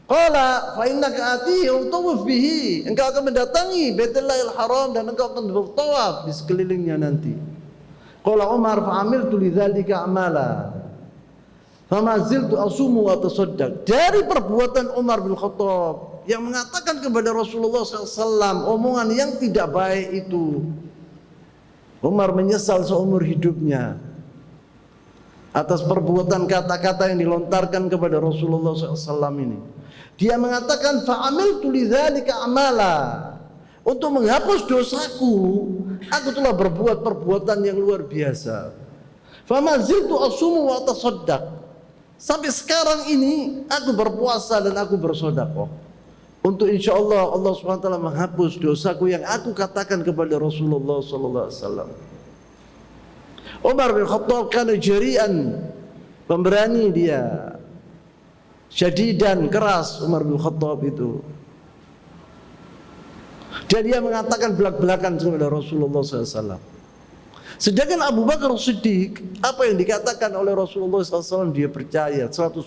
Qala fa innaka atihi utawaf bihi. Engkau akan mendatangi Baitullahil Haram dan engkau akan bertawaf di sekelilingnya nanti. Qala Umar fa amiltu lidzalika amala. Fama ziltu asumu wa tasaddaq. Dari perbuatan Umar bin Khattab yang mengatakan kepada Rasulullah SAW omongan yang tidak baik itu, Umar menyesal seumur hidupnya atas perbuatan kata-kata yang dilontarkan kepada Rasulullah SAW ini. Dia mengatakan fa'amiltu lidzalika amala. Untuk menghapus dosaku, aku telah berbuat perbuatan yang luar biasa. Fama ziltu asumu wa tasaddaq. Sampai sekarang ini aku berpuasa dan aku bersedekah. Untuk insyaallah Allah SWT menghapus dosaku yang aku katakan kepada Rasulullah SAW. Umar bin Khattab kana jari'an, pemberani dia. Syadidan, keras Umar bin Khattab itu. Dan dia mengatakan belak-belakan kepada Rasulullah SAW. Sedangkan Abu Bakar Siddiq, apa yang dikatakan oleh Rasulullah SAW dia percaya 100%.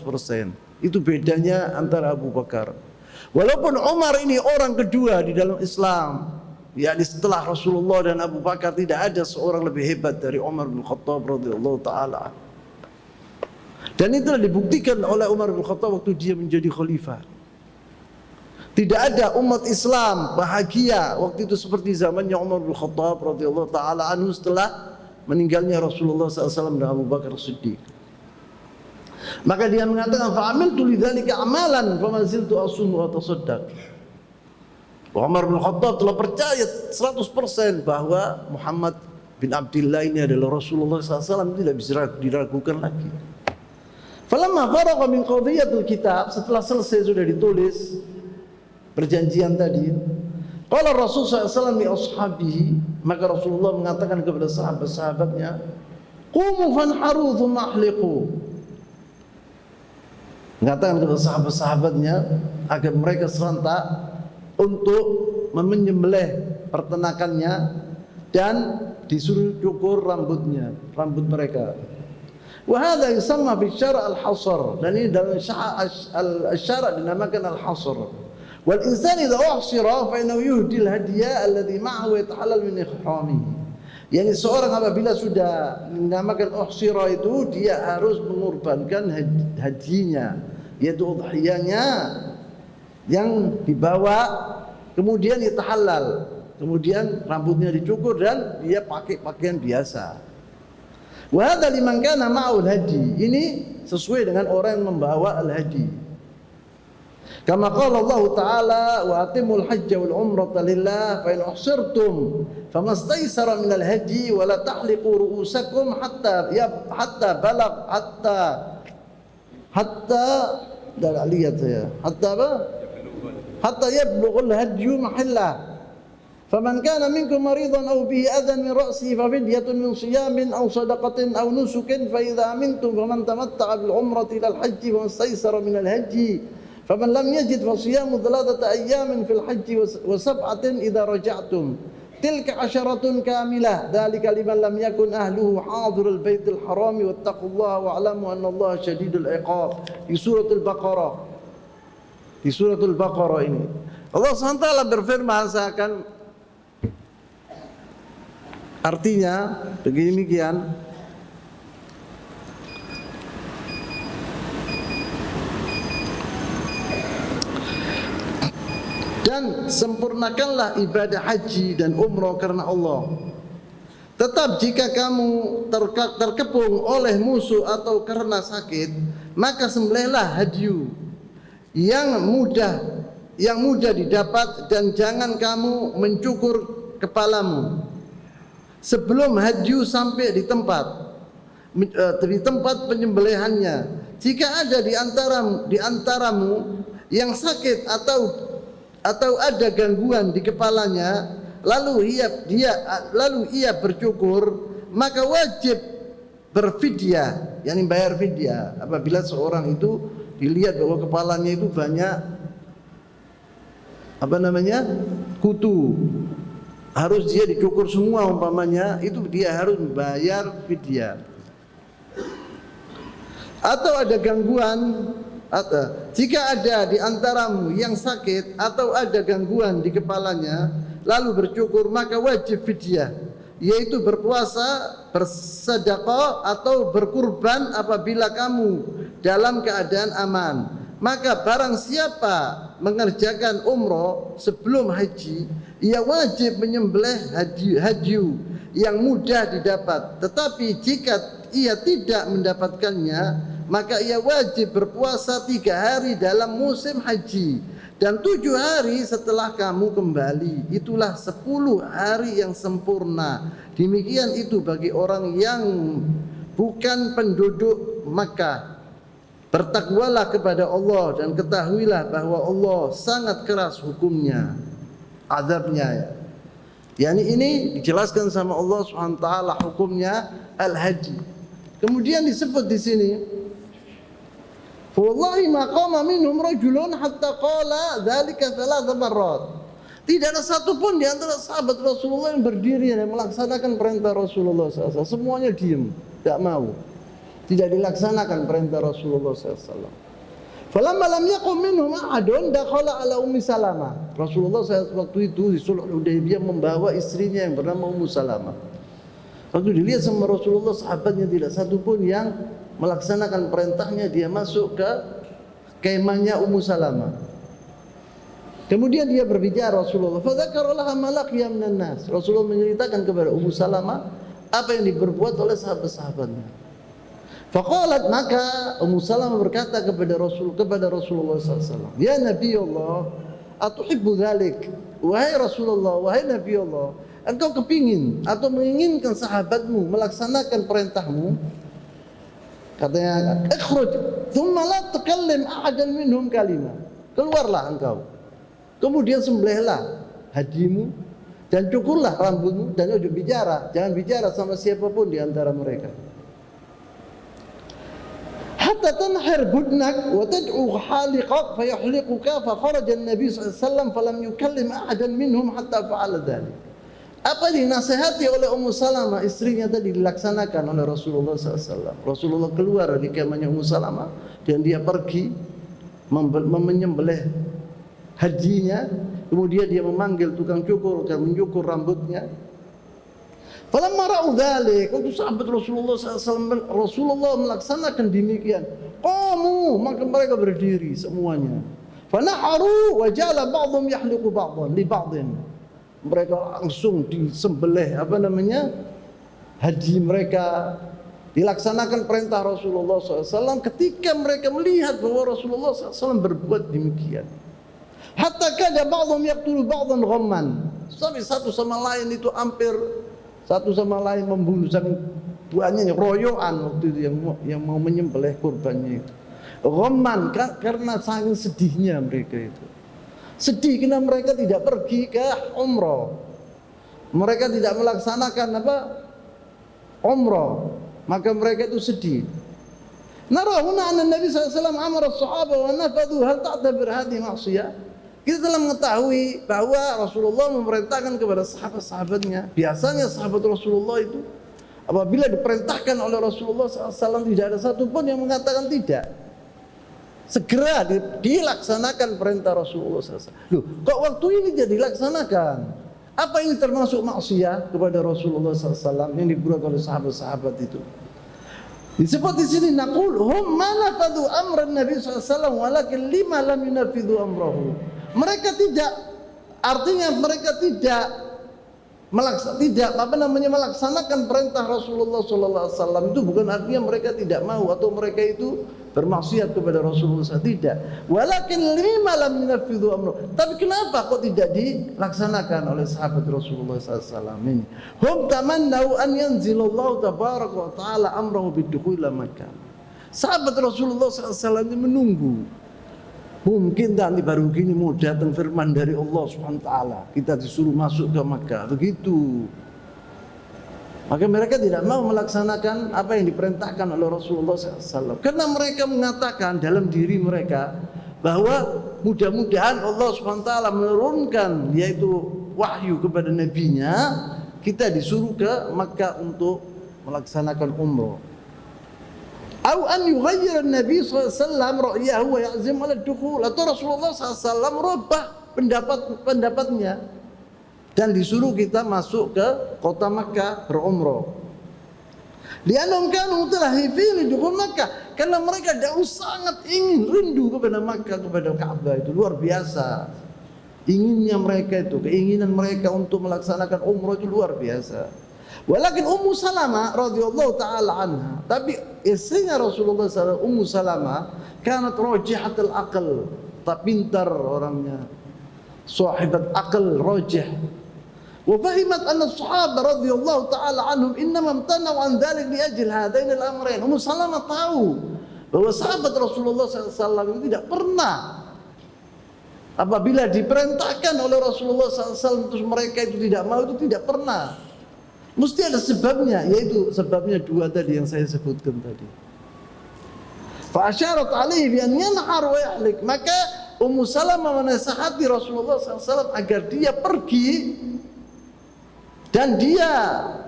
Itu bedanya antara Abu Bakar. Walaupun Umar ini orang kedua di dalam Islam, yakni setelah Rasulullah dan Abu Bakar, tidak ada seorang lebih hebat dari Umar bin Khattab radhiyallahu taala. Dan itulah dibuktikan oleh Umar bin Khattab waktu dia menjadi khalifah. Tidak ada umat Islam bahagia waktu itu seperti zamannya Umar bin Khattab radhiyallahu taala anhu setelah meninggalnya Rasulullah SAW dan Abu Bakar Siddiq. Maka dia mengatakan fa'amiltu lidzalika amalan fama ziltu asum wa tasaddaq. Umar bin Khattab telah percaya 100% bahwa Muhammad bin Abdullah ini adalah Rasulullah SAW, tidak bisa diragukan lagi. Falamma faragha min qadiyatil kitab, setelah selesai sudah ditulis perjanjian tadi, qala Rasul SAW li ashabihi, maka Rasulullah mengatakan kepada sahabat-sahabatnya, qumu fanharu thumma ahliqu. Mengatakan kepada sahabat-sahabatnya agar mereka serentak untuk menyembelih pertenakannya dan disuruh cukur rambut mereka. Wa hadha yusamma fi syara' al-hasr, dan ini dalam syara' dinamakan al-hasr. Wal insan idza uhsira fa innahu yuhdi al-hadiya alladhi ma'ahu yatahallal min ihramihi. Yani seorang apabila sudah dinamakan uhsira itu dia harus mengorbankan hadinya, yaitu udhiyahnya yang dibawa, kemudian yatahallal, kemudian rambutnya dicukur dan dia pakai pakaian biasa. Wa hadza liman kana ma'ahu al-hadi. Ini sesuai dengan orang yang membawa al-hadi. Kama qala Allah Ta'ala wa atimul hajja wal umrata lillah fa in uhsirtum famastaysara minal hadi wa la tahliqu ru'usakum hatta yablugha al-hadyu mahallah Faman kana minkum maridan aw bihi adhan min ra'sihi fa fidyatun min siyamin aw sadaqatin aw nusukin fa idza amintum faman tamatta'a bil umrati ila al hajji wa istaysara min al hajji faman lam yajid fa siyamu thalathata ayyamin fil hajji wa sab'atin idza raja'tum tilka 'asharatun kamilah dzalika liman lam yakun ahluhu hadirul baitil harami wattaqullaha wa'lamu annallaha syadidul iqab. Di suratul Baqarah ini Allah SWT berfirman seakan artinya demikian, dan sempurnakanlah ibadah haji dan umrah karena Allah. Tetap jika kamu terkepung oleh musuh atau karena sakit, maka sembelihlah hadyu yang mudah didapat, dan jangan kamu mencukur kepalamu sebelum hadyu sampai di tempat penyembelihannya. Jika ada di antaramu yang sakit atau ada gangguan di kepalanya, lalu ia bercukur, maka wajib berfidyah, yakni bayar fidyah. Apabila seorang itu dilihat bahwa kepalanya itu banyak kutu, harus dia dicukur semua umpamanya, itu dia harus membayar fidyah. Atau ada gangguan, jika ada di antaramu yang sakit atau ada gangguan di kepalanya lalu bercukur, maka wajib fidyah, yaitu berpuasa, bersedekah atau berkurban apabila kamu dalam keadaan aman. Maka barang siapa mengerjakan umrah sebelum haji, ia wajib menyembelih hadyu yang mudah didapat. Tetapi jika ia tidak mendapatkannya, maka ia wajib berpuasa 3 hari dalam musim haji dan 7 hari setelah kamu kembali. Itulah 10 hari yang sempurna. Demikian itu bagi orang yang bukan penduduk Makkah. Bertakwalah kepada Allah dan ketahuilah bahwa Allah sangat keras hukumnya, azabnya. Yani ini dijelaskan sama Allah SWT hukumnya al-haji. Kemudian disebut di sini, wallahi ma qama minhum rajulun hatta qala dzalika 3 marrat. Tidak ada satupun di antara sahabat Rasulullah yang berdiri dan melaksanakan perintah Rasulullah SAW. Semuanya diam, tidak mau. Tidak dilaksanakan perintah Rasulullah SAW. Falamma lam yaqum minhum ahadun dakhala ala Ummi Salamah. Rasulullah SAW waktu itu di Sulh Hudaybiyah membawa istrinya yang bernama Ummu Salamah. Waktu dilihat sama Rasulullah, sahabatnya tidak satupun yang melaksanakan perintahnya, dia masuk ke kemahnya Ummu Salamah. Kemudian dia berbicara Rasulullah, fadzakara laha ma laqiya minan nas. Rasulullah menceritakan kepada Ummu Salamah apa yang diperbuat oleh sahabat-sahabatnya. Faqalat, maka Ummu Salamah berkata kepada Rasulullah SAW, ya Nabi Allah, atuhibbu dzalik? Wahai Rasulullah, wahai Nabi Allah, engkau kepingin atau menginginkan sahabatmu melaksanakan perintahmu? Katanya, ikhruj thumma la tukallim ahadan minhum kalimah. Keluarlah engkau, kemudian sembelihlah hadimu dan cukurlah rambutmu, dan jangan bicara sama siapapun di antara mereka. Hatta tanhir budnak wa tad'u haliqak fayahliquka, fa kharaja an-nabi sallallahu alaihi wasallam falam yukallim ahadan minhum hatta fa'ala dzalik. Apa dinasihati oleh Ummu Salamah, istrinya tadi dilaksanakan oleh Rasulullah SAW. Rasulullah keluar dari kemahnya Ummu Salamah dan dia pergi menyembelih hajinya. Kemudian dia memanggil tukang cukur dan mencukur rambutnya. Falamma ra'u dzalik, waktu sahabat Rasulullah SAW, Rasulullah melaksanakan demikian, qamu, maka mereka berdiri semuanya. Fanaharu wa ja'ala ba'dhum yahliqu ba'dhan li ba'dhin. Mereka langsung disembelih haji mereka, dilaksanakan perintah Rasulullah SAW. Ketika mereka melihat bahwa Rasulullah SAW berbuat demikian, hatta kada ba'dhum yaqtulu ba'dhan ghamman, sampai satu sama lain itu hampir satu sama lain membunuh, saking banyaknya royoan waktu itu yang mau menyembelih kurbannya itu. Ghamman, karena saking sedihnya mereka itu. Sedih karena mereka tidak pergi ke umrah. mereka tidak melaksanakan umrah, maka mereka itu sedih. Nara huna anna Nabi sallallahu alaihi wasallam amara as-sahaba wa nafadhu, hal ta'tabir hadhihi ma'siyah? Kita telah mengetahui bahwa Rasulullah memerintahkan kepada sahabat-sahabatnya. Biasanya sahabat Rasulullah itu apabila diperintahkan oleh Rasulullah SAW tidak ada satupun yang mengatakan tidak. Segera dilaksanakan perintah Rasulullah SAW. Loh, kok waktu ini jadi dilaksanakan? Apa ini termasuk maksiat kepada Rasulullah SAW yang dibuat oleh sahabat-sahabat itu? Disebut di sini naqul hum manafadhu amran Nabi SAW walakin lima lam yunafidhu amrahu. Mereka tidak, artinya mereka tidak melaksanakan perintah Rasulullah SAW. Itu bukan artinya mereka tidak mau atau mereka itu bermaksiat kepada Rasulullah SAW. Tidak. Walakin lima lam yunafidhu amrahu. Tapi kenapa kok tidak dilaksanakan oleh sahabat Rasulullah SAW ini? Hum tamannau an yanzilallahu tabaraka wa ta'ala amrahu bidukhul Makkah. Sahabat Rasulullah SAW ini menunggu. Mungkin nanti baru gini mau datang firman dari Allah Subhanahu wa taala, kita disuruh masuk ke Makkah, begitu. Maka mereka tidak mau melaksanakan apa yang diperintahkan oleh Rasulullah SAW. Karena mereka mengatakan dalam diri mereka bahwa mudah-mudahan Allah Subhanahu wa taala menurunkan yaitu wahyu kepada nabinya, kita disuruh ke Makkah untuk melaksanakan umrah. Atau an yughayyir an-nabi sallallahu alaihi wasallam ra'yahu wa ya'zim 'ala ad-dukhul. Atau Rasulullah sallallahu merubah pendapatnya dan disuruh kita masuk ke kota Makkah berumrah. Li'annahum kanu mutalahifin dukhul Makkah, karena mereka sangat ingin rindu kepada Makkah, kepada Ka'bah, itu luar biasa. Inginnya mereka itu, keinginan mereka untuk melaksanakan umrah itu luar biasa. Walakin Ummu Salamah radhiyallahu taala anha, tapi istrinya Rasulullah SAW, Ummu Salamah, kanat rajihatul aql, tak pintar orangnya, sahibat aql rajih. Wa fahimat anna as-sahaba radhiyallahu taala anhum innama imtana'u an dhalik li ajli hadain al-amrayn. Ummu Salamah tahu bahwa sahabat Rasulullah SAW itu tidak pernah apabila diperintahkan oleh Rasulullah SAW terus mereka itu tidak mau, itu tidak pernah. Mesti ada sebabnya, yaitu sebabnya dua tadi yang saya sebutkan tadi. Fa asyarat alaihi bi an yanhar wa yahlik. Maka Ummu Salamah menasihati Rasulullah SAW agar dia pergi dan dia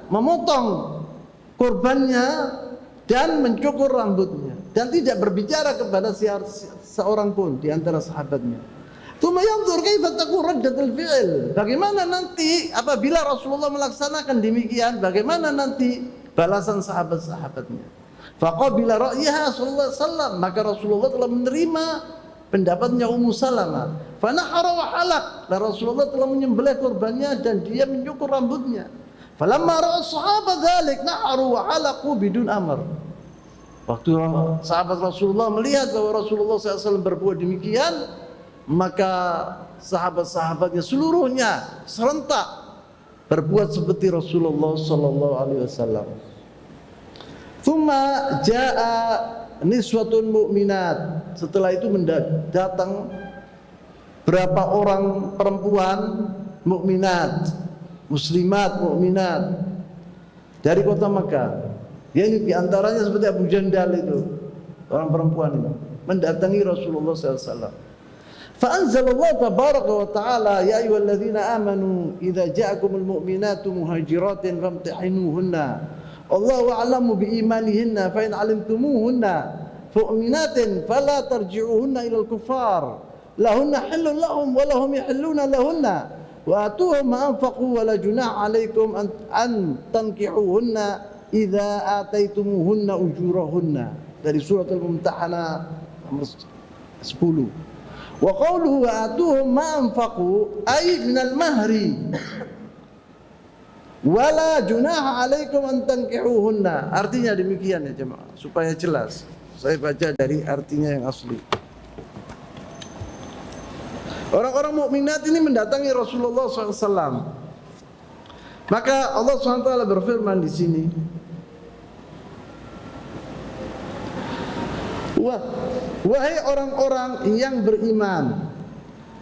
memotong kurbannya dan mencukur rambutnya dan tidak berbicara kepada seorang pun di antara sahabatnya. Tsumma yanzur kaifa takun raddatul fi'l. Bagaimana nanti apabila Rasulullah melaksanakan demikian, bagaimana nanti balasan sahabat-sahabatnya? Faqabila ra'yaha sallallahu alaihi wasallam, maka Rasulullah telah menerima pendapatnya Ummu Salamah. Fa nahara wa halaq, dan Rasulullah telah menyembelih kurbannya dan dia mencukur rambutnya. Falamma ra'a sahabat dzalik naharu wa halaqu bidun amr. Waktu sahabat Rasulullah melihat bahwa Rasulullah SAW berbuat demikian, maka sahabat-sahabatnya seluruhnya serentak berbuat seperti Rasulullah sallallahu alaihi wasallam. Tsumma jaa niswatun mu'minat. Setelah itu datang berapa orang perempuan mukminat, muslimat mukminat dari kota Makkah. Ya, ini diantaranya seperti Abu Jandal itu, orang perempuan itu mendatangi Rasulullah sallallahu alaihi wasallam. فأنزل الله تبارك وتعالى يا أيها الذين آمنوا إذا جاءكم المؤمنات مهاجرات فامتحنوهن الله أعلم بإيمانهن فإن علمتموهن مؤمنات فلا ترجعوهن إلى الكفار لهن حل لهم ولهم يحلون لهن وآتوهم ما أنفقوا ولا جناح عليكم أن تنكحوهن إذا آتيتموهن أجورهن. Dari surat Al-Mumtahanah 10. Wa qawluhu atuhum ma anfaqu ay minal mahri wala junaha alaikum an tankihuhunna. Artinya demikian ya jemaah, supaya jelas. Saya baca dari artinya yang asli. Orang-orang mukminat ini mendatangi Rasulullah SAW. Maka Allah SWT berfirman di sini, wahai orang-orang yang beriman,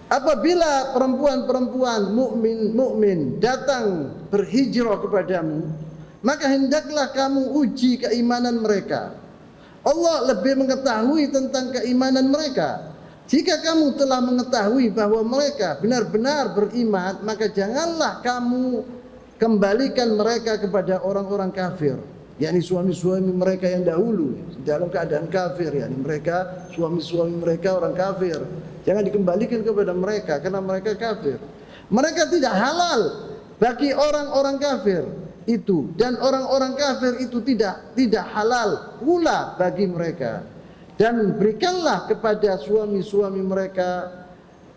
apabila perempuan-perempuan mukmin datang berhijrah kepadamu, maka hendaklah kamu uji keimanan mereka. Allah lebih mengetahui tentang keimanan mereka. Jika kamu telah mengetahui bahwa mereka benar-benar beriman, maka janganlah kamu kembalikan mereka kepada orang-orang kafir, yakni suami-suami mereka yang dahulu dalam keadaan kafir, yakni mereka suami-suami mereka orang kafir. Jangan dikembalikan kepada mereka karena mereka kafir. Mereka tidak halal bagi orang-orang kafir itu, dan orang-orang kafir itu tidak halal pula bagi mereka. Dan berikanlah kepada suami-suami mereka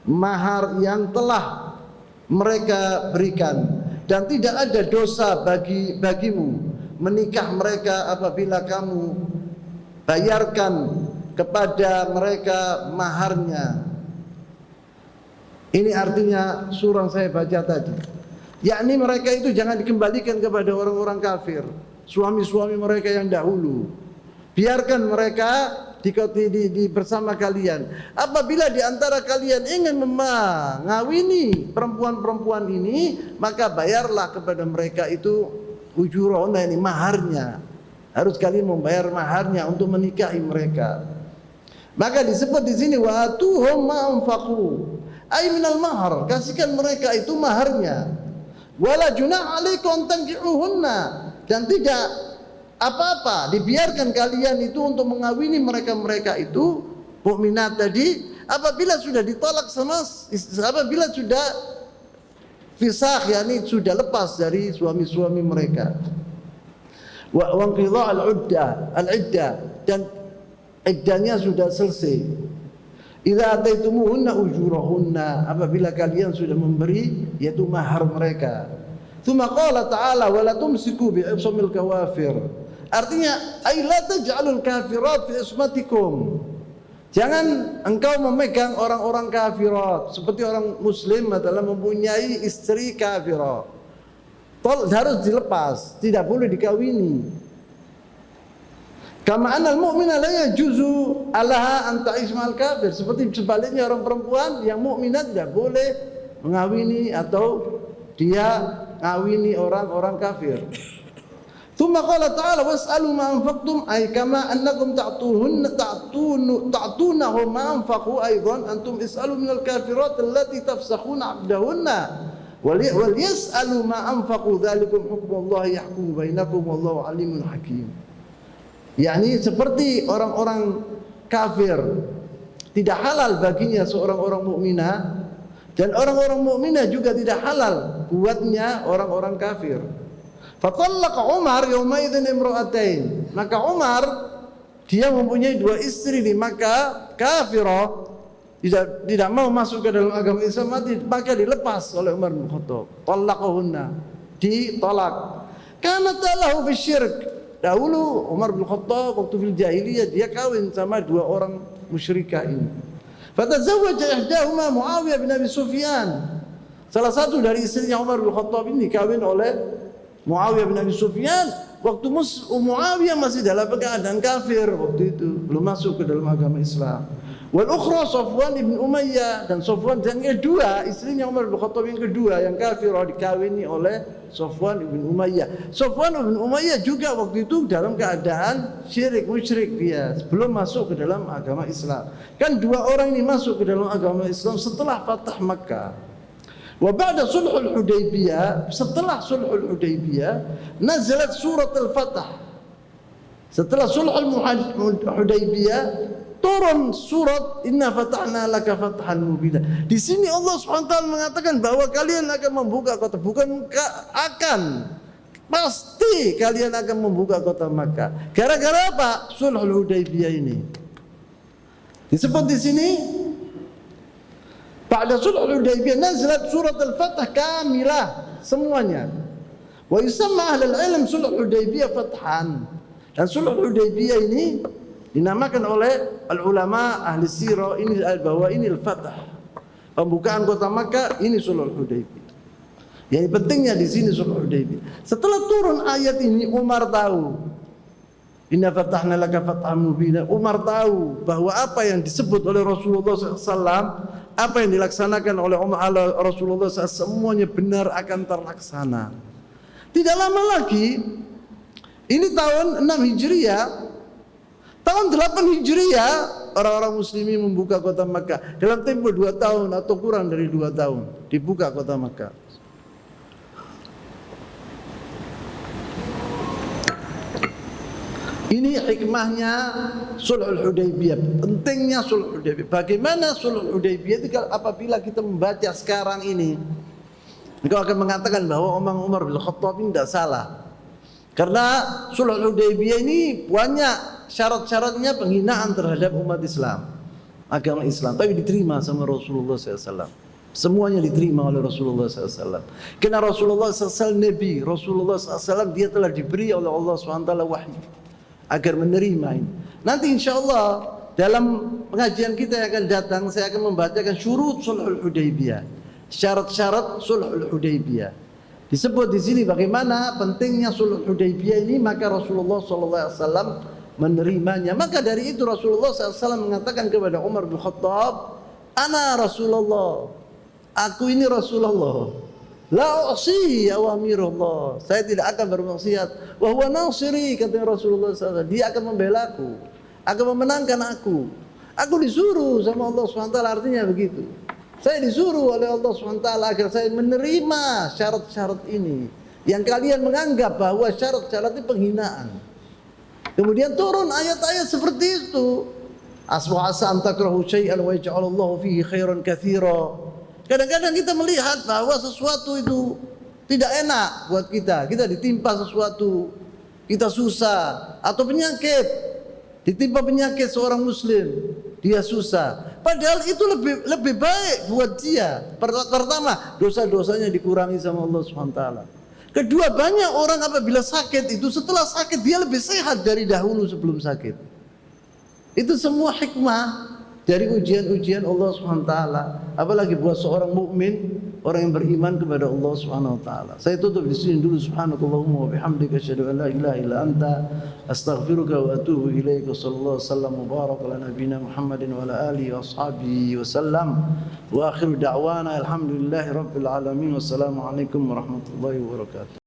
mahar yang telah mereka berikan, dan tidak ada dosa bagimu menikah mereka apabila kamu bayarkan kepada mereka maharnya. Ini artinya surah saya baca tadi, yakni mereka itu jangan dikembalikan kepada orang-orang kafir, suami-suami mereka yang dahulu. Biarkan mereka bersama kalian. Apabila di antara kalian ingin mengawini perempuan-perempuan ini, maka bayarlah kepada mereka itu ujurona, ini maharnya. Harus kalian membayar maharnya untuk menikahi mereka. Maka disebut di sini wa atuhum ma anfaqu, ay minal mahar, kasihkan mereka itu maharnya. Wala junah alaikum tankihuhunna, dan tidak apa-apa, dibiarkan kalian itu untuk mengawini mereka-mereka itu mukminat tadi apabila sudah ditolak apabila sudah fisakh, yakni sudah lepas dari suami-suami mereka. Wa qidha al-iddah, dan iddahnya sudah selesai. Idza ataitumuhunna ujurahunna, apabila kalian sudah memberi yaitu mahar mereka. Tsumma qala ta'ala wa la tumsiku bi ismil kawafir. Artinya, ay la taj'alul kafirat fi ismatikum. Jangan engkau memegang orang-orang kafirat, seperti orang muslim adalah mempunyai istri kafirat. Harus dilepas, tidak boleh dikawini. Kama anal mu'mina la yajuzu alaha an ta'ish ma'al kafir. Seperti sebaliknya orang perempuan yang mukminat tidak boleh mengawini atau dia ngawini orang-orang kafir. Tsumma qala ta'ala was'alu ma anfaqtum, ay kama annakum ta'tunahum ma anfaqu aidan antum is'alu minal kafirat allati tafsakhuna 'abdahunna wal yas'alu ma anfaqu dzalikum hukmullahi yahkumu bainakum wallahu alimun hakim. yakni seperti orang-orang kafir tidak halal baginya seorang orang mukminah, dan orang-orang mukminah juga tidak halal buatnya orang-orang kafir. Fatallaqa Umar yaumaidin imra'atain. Maka Umar dia mempunyai dua istri di Makkah kafirah, tidak mau masuk ke dalam agama Islam, maka dilepas oleh Umar bin Khattab. Talaqahunna, ditolak. Karena talahu bisyirk. Dahulu Umar bin Khattab waktu fil jahiliyah dia kawin sama dua orang musyrikah ini. Fatazawwaja ihdahuma Muawiyah bin Abi Sufyan. Salah satu dari istrinya Umar bin Khattab ini kawin oleh Muawiyah bin Abi Sufyan waktu Muawiyah masih dalam keadaan kafir waktu itu, belum masuk ke dalam agama Islam. Wal ukhra Safwan ibn Umayyah, dan Safwan yang kedua, istrinya Umar bin Khattab yang kedua yang kafir dikawini oleh Safwan ibn Umayyah. Safwan ibn Umayyah juga waktu itu dalam keadaan syirik, musyrik, dia belum masuk ke dalam agama Islam. Kan dua orang ini masuk ke dalam agama Islam setelah Fatah Makkah. Wa ba'da sulhul Hudaybiyah, setelah sulhul Hudaybiyah nazalat surat al-Fatah. Setelah sulhul Hudaybiyah turun surat Inna fatahna laka fathan mubina. Di sini Allah SWT mengatakan bahwa kalian akan membuka kota, bukan akan, pasti kalian akan membuka kota Makkah. Gara-gara apa? Sulhul Hudaybiyah ini. Disebut di sini pada sulhul Hudaybiyah nazalat surat al-Fatah kamilah semuanya. Wa yusamma ahlul ilm sulhul Hudaybiyah fathan. Dan sulhul Hudaybiyah ini dinamakan oleh al-ulama ahli sirah ini bahwa ini al-Fatah, pembukaan kota Makkah, ini sulhul Hudaybiyah. Yang pentingnya di sini sulhul Hudaybiyah. Setelah turun ayat ini Umar tahu, Inna fatahna laka fathan mubina. Umar tahu bahwa apa yang disebut oleh Rasulullah SAW apa yang dilaksanakan oleh Rasulullah SAW semuanya benar akan terlaksana. Tidak lama lagi, ini tahun 6 Hijriah, tahun 8 Hijriah orang-orang muslimin membuka kota Makkah. Dalam tempo 2 tahun atau kurang dari 2 tahun dibuka kota Makkah. Ini hikmahnya Sulhul Hudaybiyah, pentingnya Sulhul Hudaybiyah. Bagaimana Sulhul Hudaybiyah itu apabila kita membaca sekarang ini, engkau akan mengatakan bahwa Umar bin Khattab ini tidak salah. Karena Sulhul Hudaybiyah ini banyak syarat-syaratnya penghinaan terhadap umat Islam, agama Islam, tapi diterima sama Rasulullah SAW. Semuanya diterima oleh Rasulullah SAW. Karena Rasulullah SAW Nabi, Rasulullah SAW dia telah diberi oleh Allah SWT wahyu agar menerima ini. Nanti insyaAllah dalam pengajian kita yang akan datang, saya akan membacakan syurut Sulhul Hudaybiyah, syarat-syarat Sulhul Hudaybiyah. Disebut di sini bagaimana pentingnya Sulhul Hudaybiyah ini, maka Rasulullah SAW menerimanya. Maka dari itu Rasulullah SAW mengatakan kepada Umar bin Khattab, "Ana Rasulullah, aku ini Rasulullah. La usi awamirullah, saya tidak akan bermaksiat. Wa huwa nasiri," kata Rasulullah SAW, dia akan membela aku, akan memenangkan aku. Aku disuruh sama Allah SWT, artinya begitu. Saya disuruh oleh Allah SWT agar saya menerima syarat-syarat ini, yang kalian menganggap bahwa syarat-syarat itu penghinaan. Kemudian turun ayat-ayat seperti itu. Aswa an takrahu syai'an wa yaj'alallahu fihi khairan katsira. Kadang-kadang kita melihat bahwa sesuatu itu tidak enak buat kita. Kita ditimpa sesuatu, kita susah, atau penyakit. Ditimpa penyakit seorang muslim, dia susah. Padahal itu lebih baik buat dia. Pertama, dosa-dosanya dikurangi sama Allah SWT. Kedua, banyak orang apabila sakit itu, setelah sakit dia lebih sehat dari dahulu sebelum sakit. Itu semua hikmah dari ujian-ujian Allah SWT. Apalagi buat seorang mukmin, orang yang beriman kepada Allah SWT. Saya tutup di sini dulu. Subhanakallahumma wa bihamdika asyhadu an la ilaha illa anta astaghfiruka wa atubu ilaika. Sallallahu alaihi wasallam mubarak ala nabiyina Muhammadin wa ala alihi wa ashabihi wasallam. Wa akhiru da'wana alhamdulillahi rabbil alamin. Wassalamu alaikum warahmatullahi wabarakatuh.